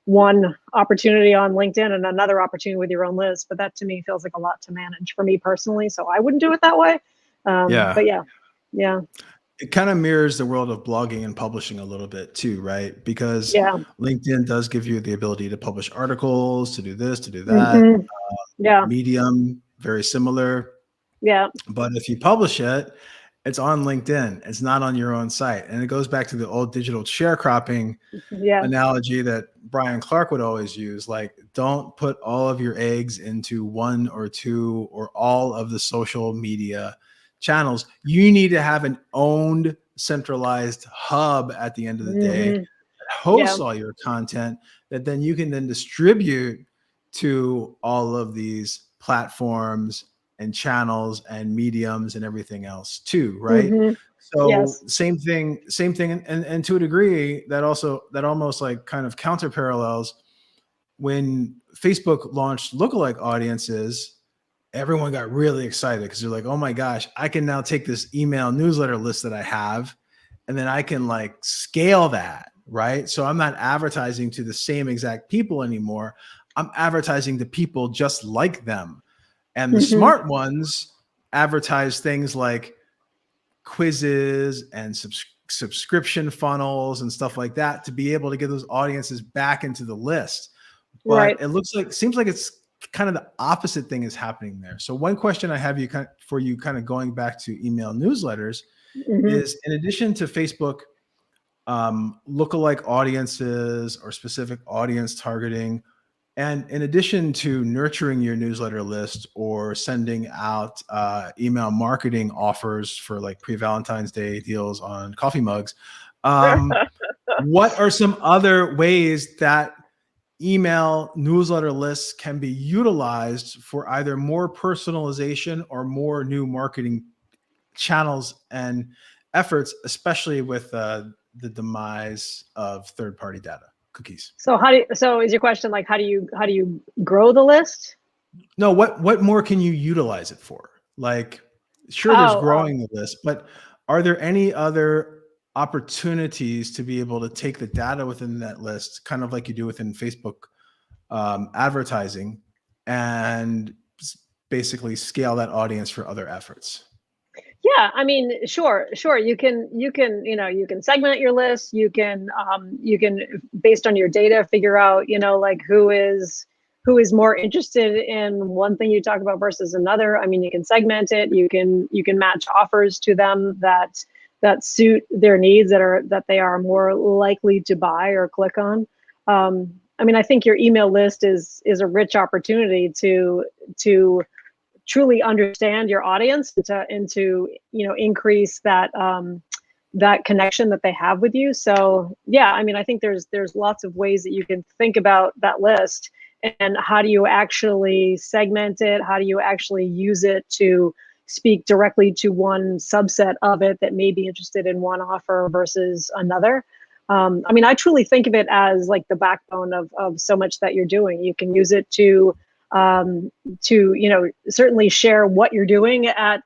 one opportunity on LinkedIn and another opportunity with your own list, but that to me feels like a lot to manage for me personally. So I wouldn't do it that way. But yeah. It kind of mirrors the world of blogging and publishing a little bit too, right? Because LinkedIn does give you the ability to publish articles, to do this, to do that. Medium, very similar. Yeah. But if you publish it, it's on LinkedIn. It's not on your own site. And it goes back to the old digital sharecropping analogy that Brian Clark would always use. Like, don't put all of your eggs into one or two or all of the social media channels. You need to have an owned, centralized hub at the end of the day that hosts all your content that then you can then distribute to all of these platforms and channels and mediums and everything else too, right? So same thing. And to a degree that almost like kind of counter parallels when Facebook launched lookalike audiences, everyone got really excited because they're like, oh my gosh, I can now take this email newsletter list that I have, and then I can like scale that, right? So I'm not advertising to the same exact people anymore. I'm advertising to people just like them. And the smart ones advertise things like quizzes and subscription funnels and stuff like that to be able to get those audiences back into the list. But it seems like it's kind of the opposite thing is happening there. So one question I have for you going back to email newsletters is, in addition to Facebook lookalike audiences or specific audience targeting, and in addition to nurturing your newsletter list or sending out email marketing offers for like pre-Valentine's Day deals on coffee mugs, what are some other ways that email newsletter lists can be utilized for either more personalization or more new marketing channels and efforts, especially with the demise of third-party data cookies? So so is your question like, how do you grow the list? No, what more can you utilize it for? Like, sure, there's growing the list, but are there any other opportunities to be able to take the data within that list, kind of like you do within Facebook advertising, and basically scale that audience for other efforts? Yeah, I mean, sure. You can segment your list. You can based on your data figure out, like who is more interested in one thing you talk about versus another. I mean, you can segment it. You can match offers to them that suit their needs, that they are more likely to buy or click on. I mean, I think your email list is a rich opportunity to truly understand your audience and to increase that that connection that they have with you. So yeah, I mean, I think there's lots of ways that you can think about that list, and how do you actually segment it? How do you actually use it to speak directly to one subset of it that may be interested in one offer versus another? I mean, I truly think of it as like the backbone of so much that you're doing. You can use it to certainly share what you're doing at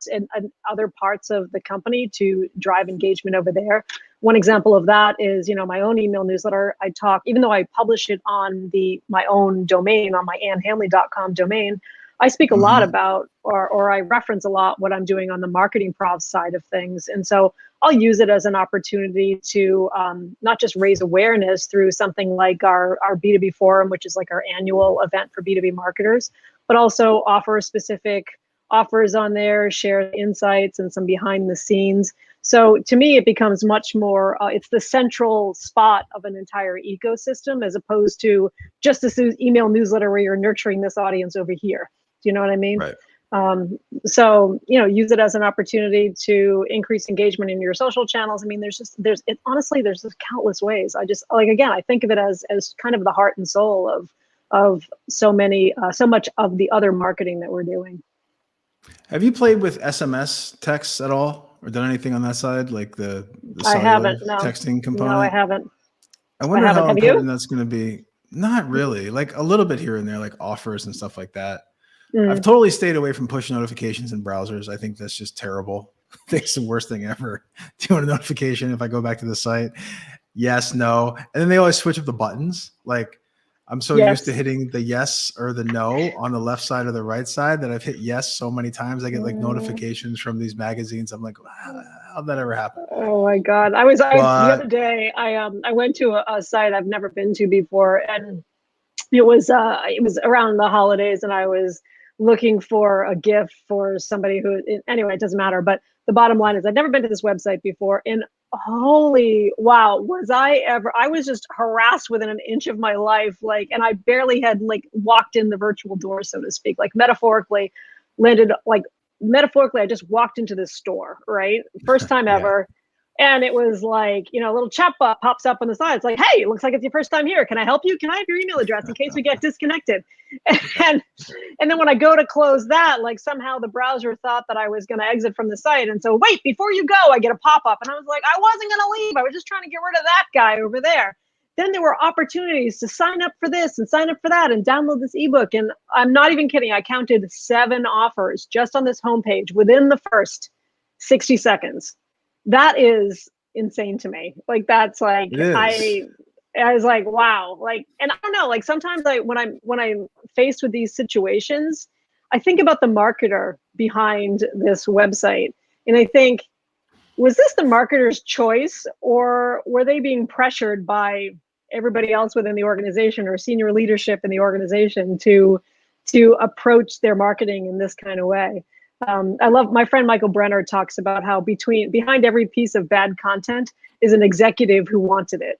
other parts of the company to drive engagement over there. One example of that is, my own email newsletter. I talk, even though I publish it on my own domain, on my AnnHandley.com domain, I speak a lot about, or I reference a lot what I'm doing on the MarketingProfs side of things. And so I'll use it as an opportunity to not just raise awareness through something like our B2B forum, which is like our annual event for B2B marketers, but also offer specific offers on there, share insights and some behind the scenes. So to me, it becomes much more, it's the central spot of an entire ecosystem, as opposed to just this email newsletter where you're nurturing this audience over here. Do you know what I mean? Right. So, use it as an opportunity to increase engagement in your social channels. I mean, honestly, there's just countless ways. I just, again, I think of it as kind of the heart and soul of so much of the other marketing that we're doing. Have you played with SMS texts at all, or done anything on that side, like the I haven't, no. texting component? No, I haven't. I wonder how important that's going to be. Not really, like a little bit here and there, like offers and stuff like that. I've totally stayed away from push notifications in browsers. I think that's just terrible. I think it's the worst thing ever. Do you want a notification if I go back to the site? Yes, no. And then they always switch up the buttons. Like, I'm so used to hitting the yes or the no on the left side or the right side that I've hit yes so many times. I get like notifications from these magazines. I'm like, wow, how'd that ever happen? Oh my God. The other day, I went to a site I've never been to before, and it was around the holidays, and I was looking for a gift for somebody anyway, it doesn't matter. But the bottom line is I'd never been to this website before, and holy wow, I was just harassed within an inch of my life. And I barely had walked in the virtual door, so to speak, metaphorically, I just walked into this store, right? First time ever. And it was like, a little chat bot pops up on the side. It's like, hey, it looks like it's your first time here. Can I help you? Can I have your email address in case we get disconnected? And then when I go to close that, somehow the browser thought that I was going to exit from the site. And so, wait, before you go, I get a pop up. And I was like, I wasn't going to leave. I was just trying to get rid of that guy over there. then there were opportunities to sign up for this and sign up for that and download this ebook. And I'm not even kidding. I counted 7 offers just on this homepage within the first 60 seconds. That is insane to me. Like, that's like, I was like, wow. Like, and I don't know, like sometimes when I'm faced with these situations, I think about the marketer behind this website. And I think, was this the marketer's choice, or were they being pressured by everybody else within the organization or senior leadership in the organization to approach their marketing in this kind of way? I love, my friend Michael Brenner talks about how behind every piece of bad content is an executive who wanted it.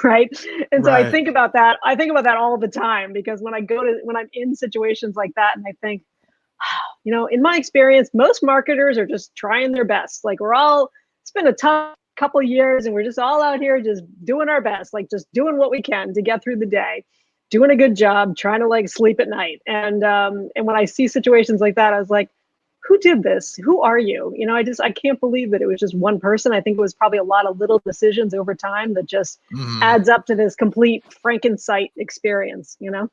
Right. And so I think about that. I think about that all the time, because when I'm in situations like that, and I think, you know, in my experience, most marketers are just trying their best. Like, it's been a tough couple of years and we're just all out here just doing our best, like just doing what we can to get through the day, doing a good job, trying to like sleep at night. And when I see situations like that, I was like, who did this? Who are you? You know, I can't believe that it was just one person. I think it was probably a lot of little decisions over time that just adds up to this complete Frankenstein experience, you know?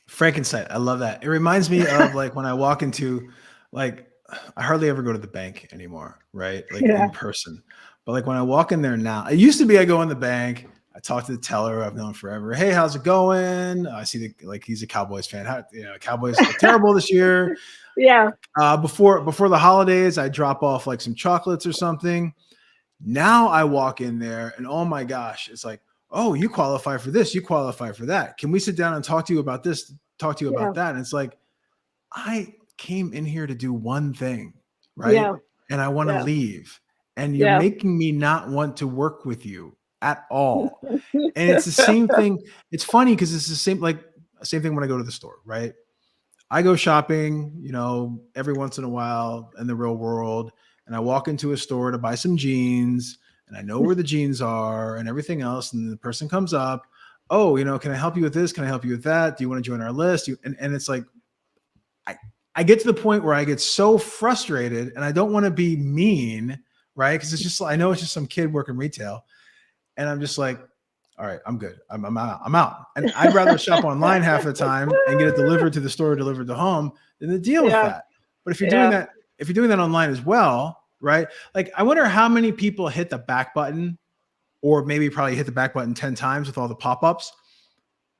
Frankenstein. I love that. It reminds me of like when I walk into, like, I hardly ever go to the bank anymore, right? Like in person. But like when I walk in there now, it used to be I go in the bank, I talk to the teller who I've known forever. Hey, how's it going? I see he's a Cowboys fan. Cowboys are terrible this year. Yeah. Before the holidays, I drop off like some chocolates or something. Now I walk in there and oh my gosh, it's like, oh, you qualify for this, you qualify for that. Can we sit down and talk to you about this, talk to you about that? And it's like, I came in here to do one thing, right? Yeah. And I want to leave. And you're making me not want to work with you at all. And it's the same thing. It's funny because it's the same thing when I go to the store, right? I go shopping, you know, every once in a while in the real world, and I walk into a store to buy some jeans, and I know where the jeans are and everything else. And the person comes up, oh, you know, can I help you with this? Can I help you with that? Do you want to join our list? And it's like, I get to the point where I get so frustrated and I don't want to be mean, right? Because it's just, I know it's just some kid working retail. And I'm just like, all right, I'm good. I'm out. And I'd rather shop online half the time and get it delivered to the store, delivered to home than to deal with that. But if you're doing that online as well, right? Like, I wonder how many people hit the back button, or maybe probably hit the back button 10 times with all the pop-ups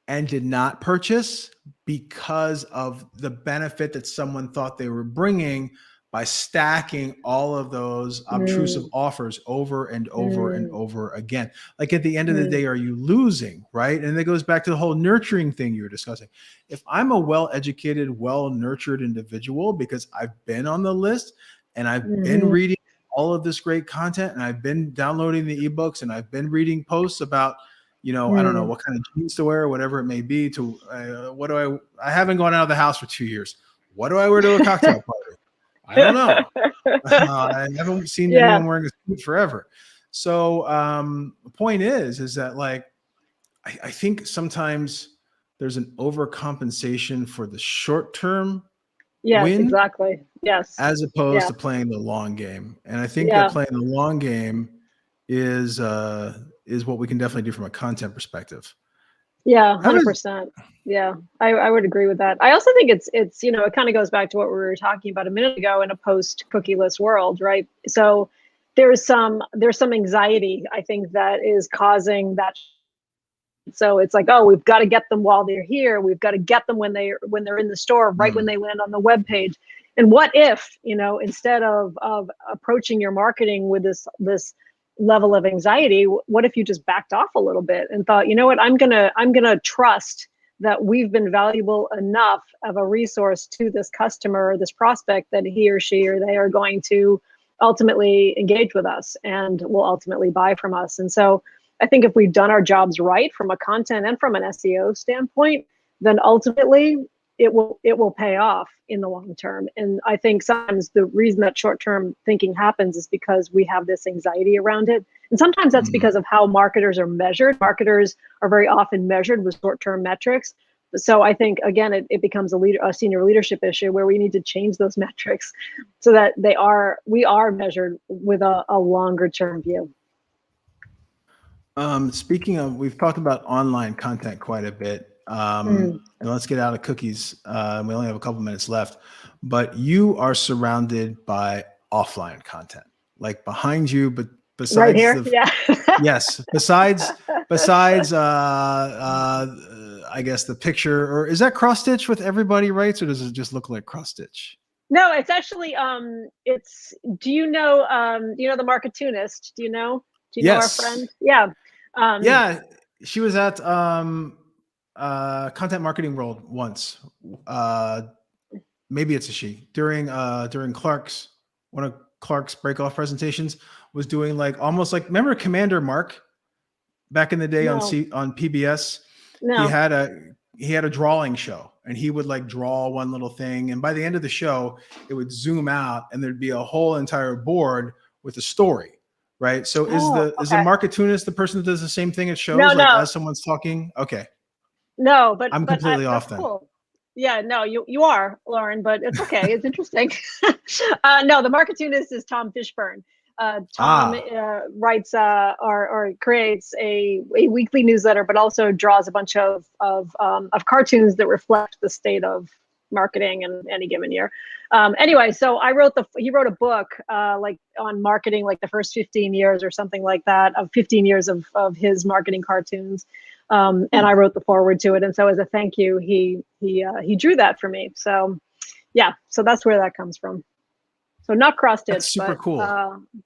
and did not purchase because of the benefit that someone thought they were bringing by stacking all of those obtrusive offers over and over and over again. Like, at the end of the day, are you losing, right? And it goes back to the whole nurturing thing you were discussing. If I'm a well-educated, well-nurtured individual because I've been on the list and I've been reading all of this great content and I've been downloading the ebooks and I've been reading posts about, you know, I don't know what kind of jeans to wear, whatever it may be, I haven't gone out of the house for 2 years. What do I wear to a cocktail party? I don't know. I haven't seen anyone wearing a suit forever. So the point is that, like, I think sometimes there's an overcompensation for the short-term win. Exactly. Yes. As opposed to playing the long game. And I think that playing the long game is what we can definitely do from a content perspective. Yeah, 100%. Yeah, I would agree with that. I also think it's you know, it kind of goes back to what we were talking about a minute ago in a post-cookieless world, right? So there's some anxiety, I think, that is causing that. So it's like, oh, we've got to get them while they're here. We've got to get them when they're in the store, right when they land on the web page. And what if, you know, instead of approaching your marketing with this level of anxiety, what if you just backed off a little bit and thought, you know what, I'm gonna trust that we've been valuable enough of a resource to this customer, this prospect, that he or she or they are going to ultimately engage with us and will ultimately buy from us. And so I think if we've done our jobs right from a content and from an SEO standpoint, then ultimately it will pay off in the long term. And I think sometimes the reason that short-term thinking happens is because we have this anxiety around it. And sometimes that's because of how marketers are measured. Marketers are very often measured with short-term metrics. So I think, again, it becomes a senior leadership issue where we need to change those metrics so that we are measured with a longer term view. Speaking of, we've talked about online content quite a bit. And let's get out of cookies. We only have a couple minutes left, but you are surrounded by offline content, like behind you, but Right besides here. the Yeah. yes, besides I guess the picture, or is that cross stitch with everybody writes, or does it just look like cross stitch? No, it's actually it's do you know the Marketunist? Do you know our Yes. friend? Yeah. Yeah. She was at Content Marketing World once. Uh Maybe it's a she. During Clark's, one of Clark's break-off presentations, was doing like almost like, remember Commander Mark back in the day No, on PBS? He no. had a drawing show, and he would like draw one little thing, and by the end of the show it would zoom out and there'd be a whole entire board with a story, right? So Oh, is the okay. marketunist the person that does the same thing at No, shows, like no, as someone's talking? Okay. no. I'm completely That's off then. cool. Yeah, no, you are, Lauren, but it's okay. It's interesting. No, the Marketunist is Tom Fishburne. Tom Ah. writes or creates a weekly newsletter, but also draws a bunch of cartoons that reflect the state of marketing in any given year. Anyway, so he wrote a book like on marketing, like the first 15 years or something like that, of 15 years of his marketing cartoons. And I wrote the foreword to it, and so as a thank you, he drew that for me. So yeah, so that's where that comes from. So not cross That's stitch, super cool.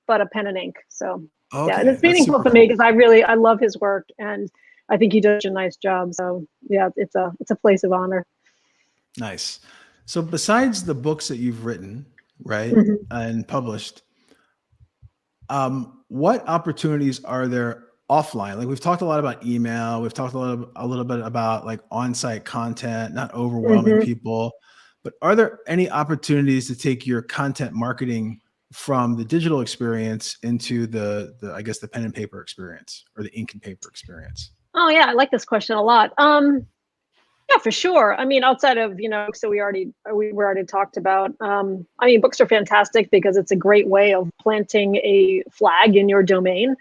but a pen and ink. So yeah, and Okay, it's that's meaningful super to me cool. because I love his work, and I think he does a nice job. So yeah, it's a place of honor. Nice. So besides the books that you've written, right, Mhm. and published, what opportunities are there offline? Like we've talked a lot about email, we've talked a little bit about like on-site content, not overwhelming Mhm. people, but are there any opportunities to take your content marketing from the digital experience into the I guess the pen and paper experience, or the ink and paper experience? Oh yeah, I like this question a lot. Yeah, for sure. I mean, outside of, so we were already talked about. I mean, books are fantastic because it's a great way of planting a flag in your domain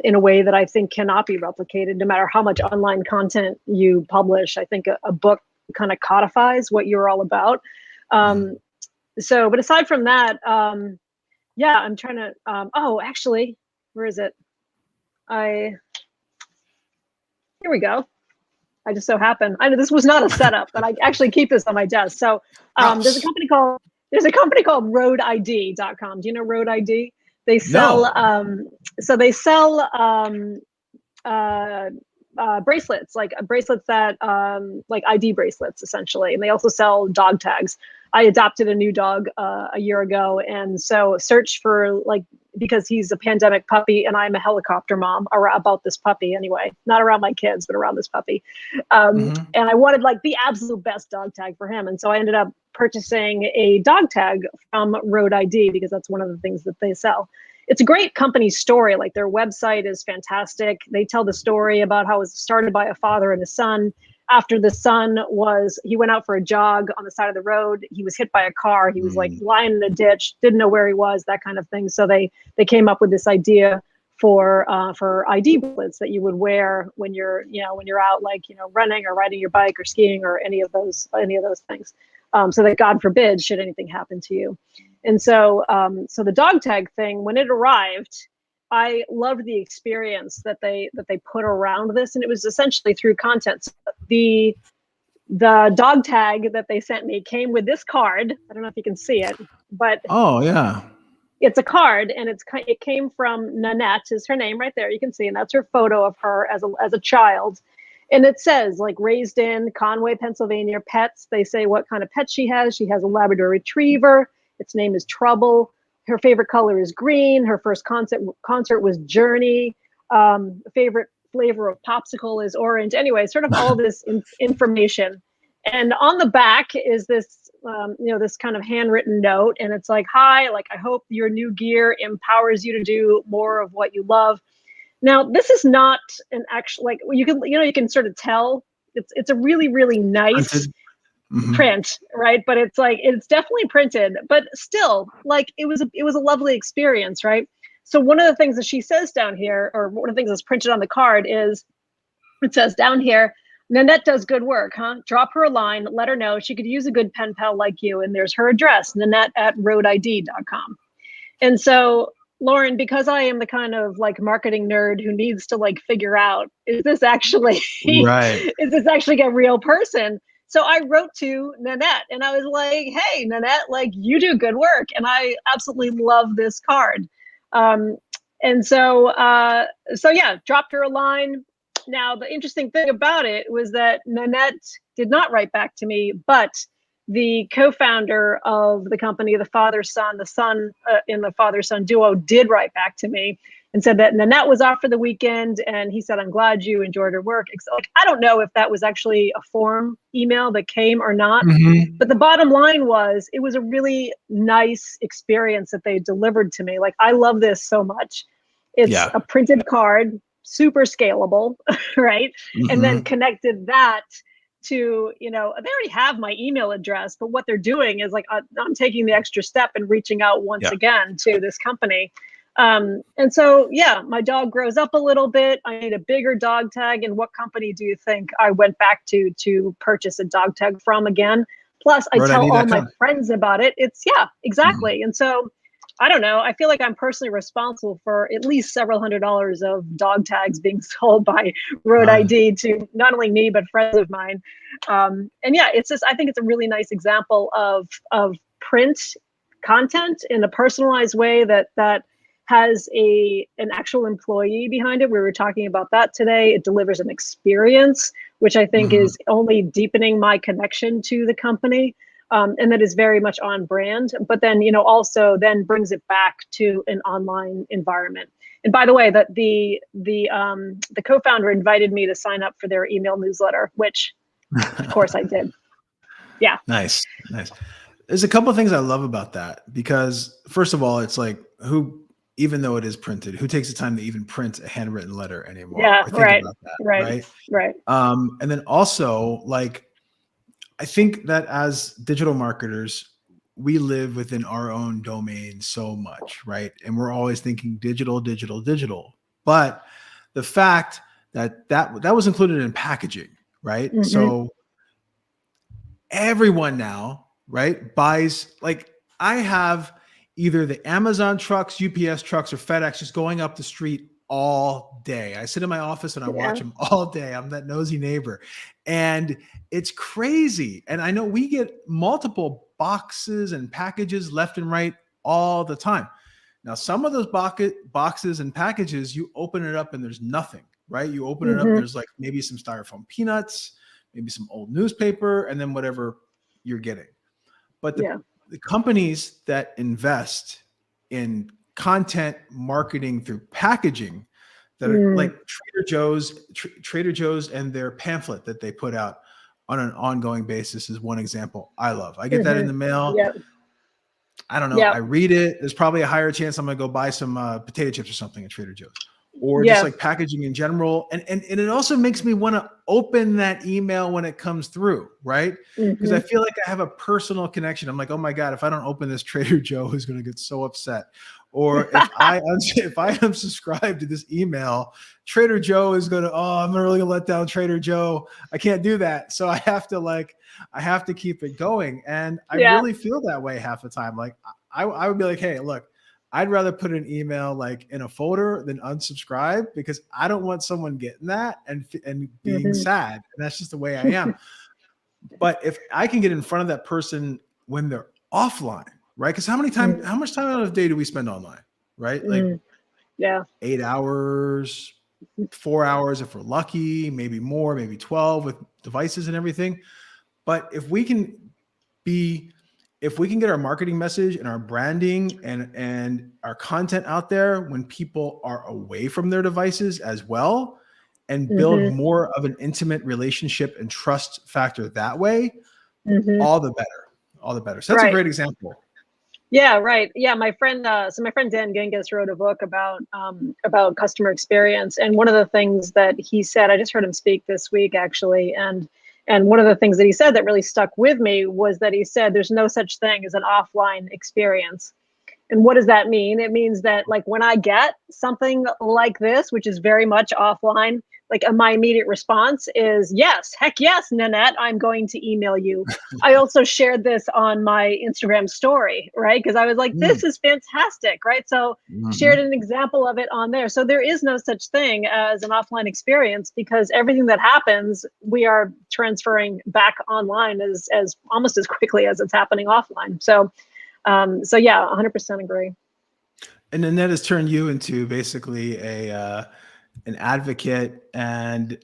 in a way that I think cannot be replicated, no matter how much online content you publish. I think a book kind of codifies what you're all about. Mhm. Um, but aside from that, yeah, I'm trying to. Oh, actually, where is it? Here we go. I just so happen. I know this was not a setup, but I actually keep this on my desk. So there's a Props. company called roadid.com. Do you know Road ID? They sell No. they sell uh, bracelets, like bracelets that like ID bracelets essentially, and they also sell dog tags. I adopted a new dog a year ago, and so search for like, because he's a pandemic puppy and I'm a helicopter mom about this puppy anyway, not around my kids, but around this puppy. Hmm. And I wanted like the absolute best dog tag for him. And so I ended up purchasing a dog tag from Road ID because that's one of the things that they sell. It's a great company story. Like their website is fantastic. They tell the story about how it was started by a father and a son. After the son he went out for a jog on the side of the road. He was hit by a car. He was like lying in a ditch, didn't know where he was, that kind of thing. So they came up with this idea for ID booklets that you would wear when you're out, like, running or riding your bike or skiing or any of those things. So that God forbid should anything happen to you. And so the dog tag thing, when it arrived, I loved the experience that they put around this, and it was essentially through content. So the dog tag that they sent me came with this card. I don't know if you can see it, but Oh yeah. it's a card, and it came from Nanette, is her name right there. You can see, and that's her photo of her as a child. And it says, like, raised in Conway, Pennsylvania, pets. They say what kind of pet she has. She has a Labrador Retriever. Its name is Trouble. Her favorite color is green. Her first concert was Journey. Favorite flavor of popsicle is orange. Anyway, sort of all this information. And on the back is this, this kind of handwritten note, and it's like, "Hi, like, I hope your new gear empowers you to do more of what you love." Now, this is not an actual, like, you can sort of tell it's a really, really nice Printed. Hmm. print, right? But it's like, it's definitely printed, but still, like, it was a lovely experience, right? So one of the things that she says down here, or one of the things that's printed on the card is, it says down here, Nanette does good work, huh? Drop her a line, let her know she could use a good pen pal like you. And there's her address, Nanette@roadid.com. And so, Lauren, because I am the kind of like marketing nerd who needs to like figure out, is this actually Right. is this actually a real person? So I wrote to Nanette and I was like, hey, Nanette, like you do good work. And I absolutely love this card. And so yeah, dropped her a line. Now, the interesting thing about it was that Nanette did not write back to me, but the co-founder of the company, the father-son, the son in the father-son duo did write back to me and said that Nanette was off for the weekend. And he said, I'm glad you enjoyed her work. Like, I don't know if that was actually a form email that came or not, but the bottom line was it was a really nice experience that they delivered to me. Like, I love this so much. It's a printed card, super scalable, right? And then connected that to, you know, they already have my email address, but what they're doing is like, I'm taking the extra step and reaching out once again to this company. And so, yeah, my dog grows up a little bit. I need a bigger dog tag. And what company do you think I went back to purchase a dog tag from again? Plus, I tell all my friends about it. It's, exactly. And so, I don't know. I feel like I'm personally responsible for at least several $100s of dog tags being sold by Road ID to not only me, but friends of mine. And yeah, it's just, I think it's a really nice example of print content in a personalized way that has an actual employee behind it. We were talking about that today. It delivers an experience, which I think is only deepening my connection to the company. And that is very much on brand, but then, you know, also then brings it back to an online environment. And by the way, that the co-founder invited me to sign up for their email newsletter, which of course I did. Yeah. Nice. There's a couple of things I love about that, because first of all, it's like, even though it is printed, who takes the time to even print a handwritten letter anymore? Yeah. Or think about that, Right. And then also, like, I think that as digital marketers, we live within our own domain so much, right? And we're always thinking digital. But the fact that was included in packaging, right? So everyone now, right, buys, like, I have either the Amazon trucks, UPS trucks, or FedEx just going up the street all day. I sit in my office and I watch them all day. I'm that nosy neighbor. And it's crazy. And I know we get multiple boxes and packages left and right all the time. Now, some of those boxes and packages, you open it up and there's nothing, right? You open it up, there's like maybe some styrofoam peanuts, maybe some old newspaper, and then whatever you're getting. But the companies that invest in content marketing through packaging, that are like Trader Joe's and their pamphlet that they put out on an ongoing basis is one example I love. I get that in the mail. I don't know. I read it. There's probably a higher chance I'm going to go buy some potato chips or something at Trader Joe's, or just like packaging in general. And it also makes me want to open that email when it comes through, right? Because I feel like I have a personal connection. I'm like, oh my God, if I don't open this, Trader Joe is going to get so upset. Or if I unsubscribe to this email, Trader Joe is going to, I'm really going to let down Trader Joe. I can't do that. So I have to keep it going. And I really feel that way half the time. Like I would be like, hey, look, I'd rather put an email like in a folder than unsubscribe, because I don't want someone getting that and being sad. And that's just the way I am. But if I can get in front of that person when they're offline, right? Because how much time out of the day do we spend online, right? Like 8 hours, 4 hours if we're lucky, maybe more, maybe 12 with devices and everything. But if we can get our marketing message and our branding and our content out there when people are away from their devices as well, and build more of an intimate relationship and trust factor that way, all the better. So that's a great example. Yeah, right. Yeah, my friend Dan Genghis wrote a book about customer experience, and one of the things that he said, I just heard him speak this week actually, and one of the things that he said that really stuck with me was that he said there's no such thing as an offline experience. And what does that mean? It means that like when I get something like this, which is very much offline, like my immediate response is yes, heck yes, Nanette, I'm going to email you. I also shared this on my Instagram story, right? Because I was like, this is fantastic, right? So shared an example of it on there. So there is no such thing as an offline experience because everything that happens, we are transferring back online as almost as quickly as it's happening offline. So yeah, 100% agree. And then that has turned you into basically an advocate and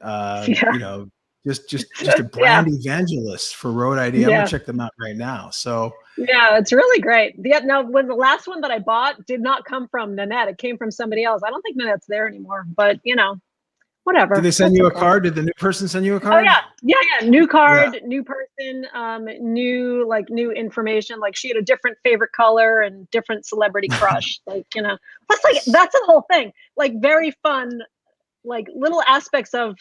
just a brand evangelist for Road ID. I'm gonna check them out right now. So yeah, it's really great. Now, when the last one that I bought did not come from Nanette, it came from somebody else. I don't think Nanette's there anymore, but whatever. Did they send you a card? Did the new person send you a card? Oh yeah. New card, new person, new information. Like she had a different favorite color and different celebrity crush. That's the whole thing. Like very fun, like little aspects of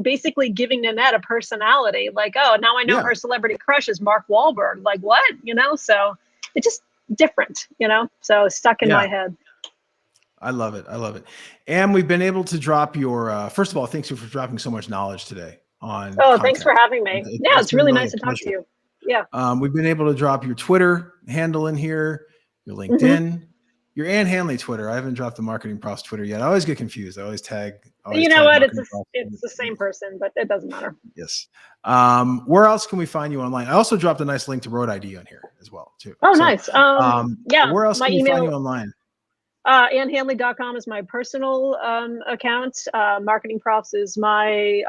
basically giving Nanette a personality. Like, oh, now I know her celebrity crush is Mark Wahlberg. Like what? So it's just different. So stuck in my head. I love it. And we've been able to drop your, first of all, thanks you for dropping so much knowledge today on content. Thanks for having me. It's really nice to talk to you. Yeah. We've been able to drop your Twitter handle in here, your LinkedIn, your Ann Handley Twitter. I haven't dropped the MarketingProfs Twitter yet. I always get confused. I always tag. It's the same person, but it doesn't matter. Yes. Where else can we find you online? I also dropped a nice link to Road ID on here as well, too. Oh, nice. Where else can we find you online? AnnHandley.com is my personal account. MarketingProfs is my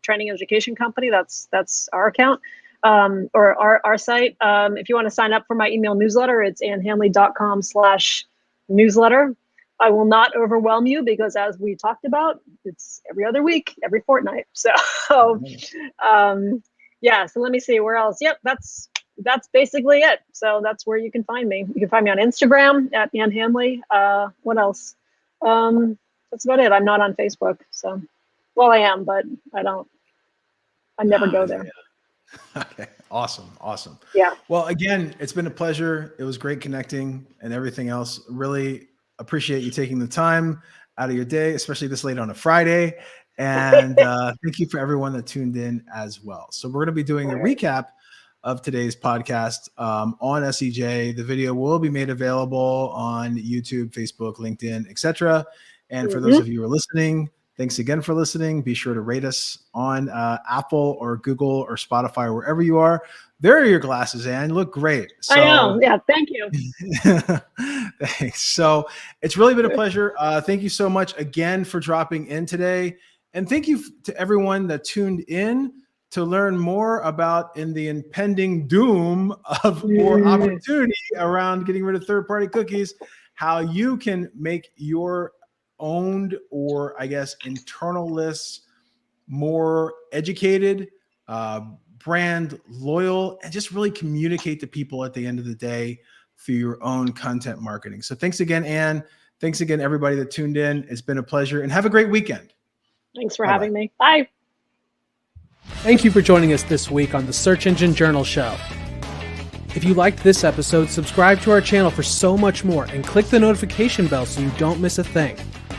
training education company. That's our account or our site. If you want to sign up for my email newsletter, it's annhandley.com/newsletter. I will not overwhelm you because as we talked about, it's every other week, every fortnight. So so let me see where else. Yep, that's basically it. So that's where you can find me. You can find me on Instagram at Ann Handley. What else? That's about it. I'm not on Facebook. So, well, I am, but I never go there. Okay. Awesome. Yeah. Well, again, it's been a pleasure. It was great connecting and everything else. Really appreciate you taking the time out of your day, especially this late on a Friday. And thank you for everyone that tuned in as well. So we're going to be doing a recap of today's podcast on SEJ. The video will be made available on YouTube, Facebook, LinkedIn, etc. And for those of you who are listening, thanks again for listening. Be sure to rate us on Apple or Google or Spotify or wherever you are. There are your glasses, Ann. You look great. So, I know. Yeah, thank you. Thanks. So it's really been a pleasure. Thank you so much again for dropping in today. And thank you to everyone that tuned in to learn more about in the impending doom of more opportunity around getting rid of third-party cookies, how you can make your owned or I guess internal lists more educated, brand loyal, and just really communicate to people at the end of the day through your own content marketing. So thanks again, Ann. Thanks again, everybody that tuned in. It's been a pleasure and have a great weekend. Thanks for having me. Bye. Thank you for joining us this week on the Search Engine Journal Show. If you liked this episode, subscribe to our channel for so much more and click the notification bell so you don't miss a thing.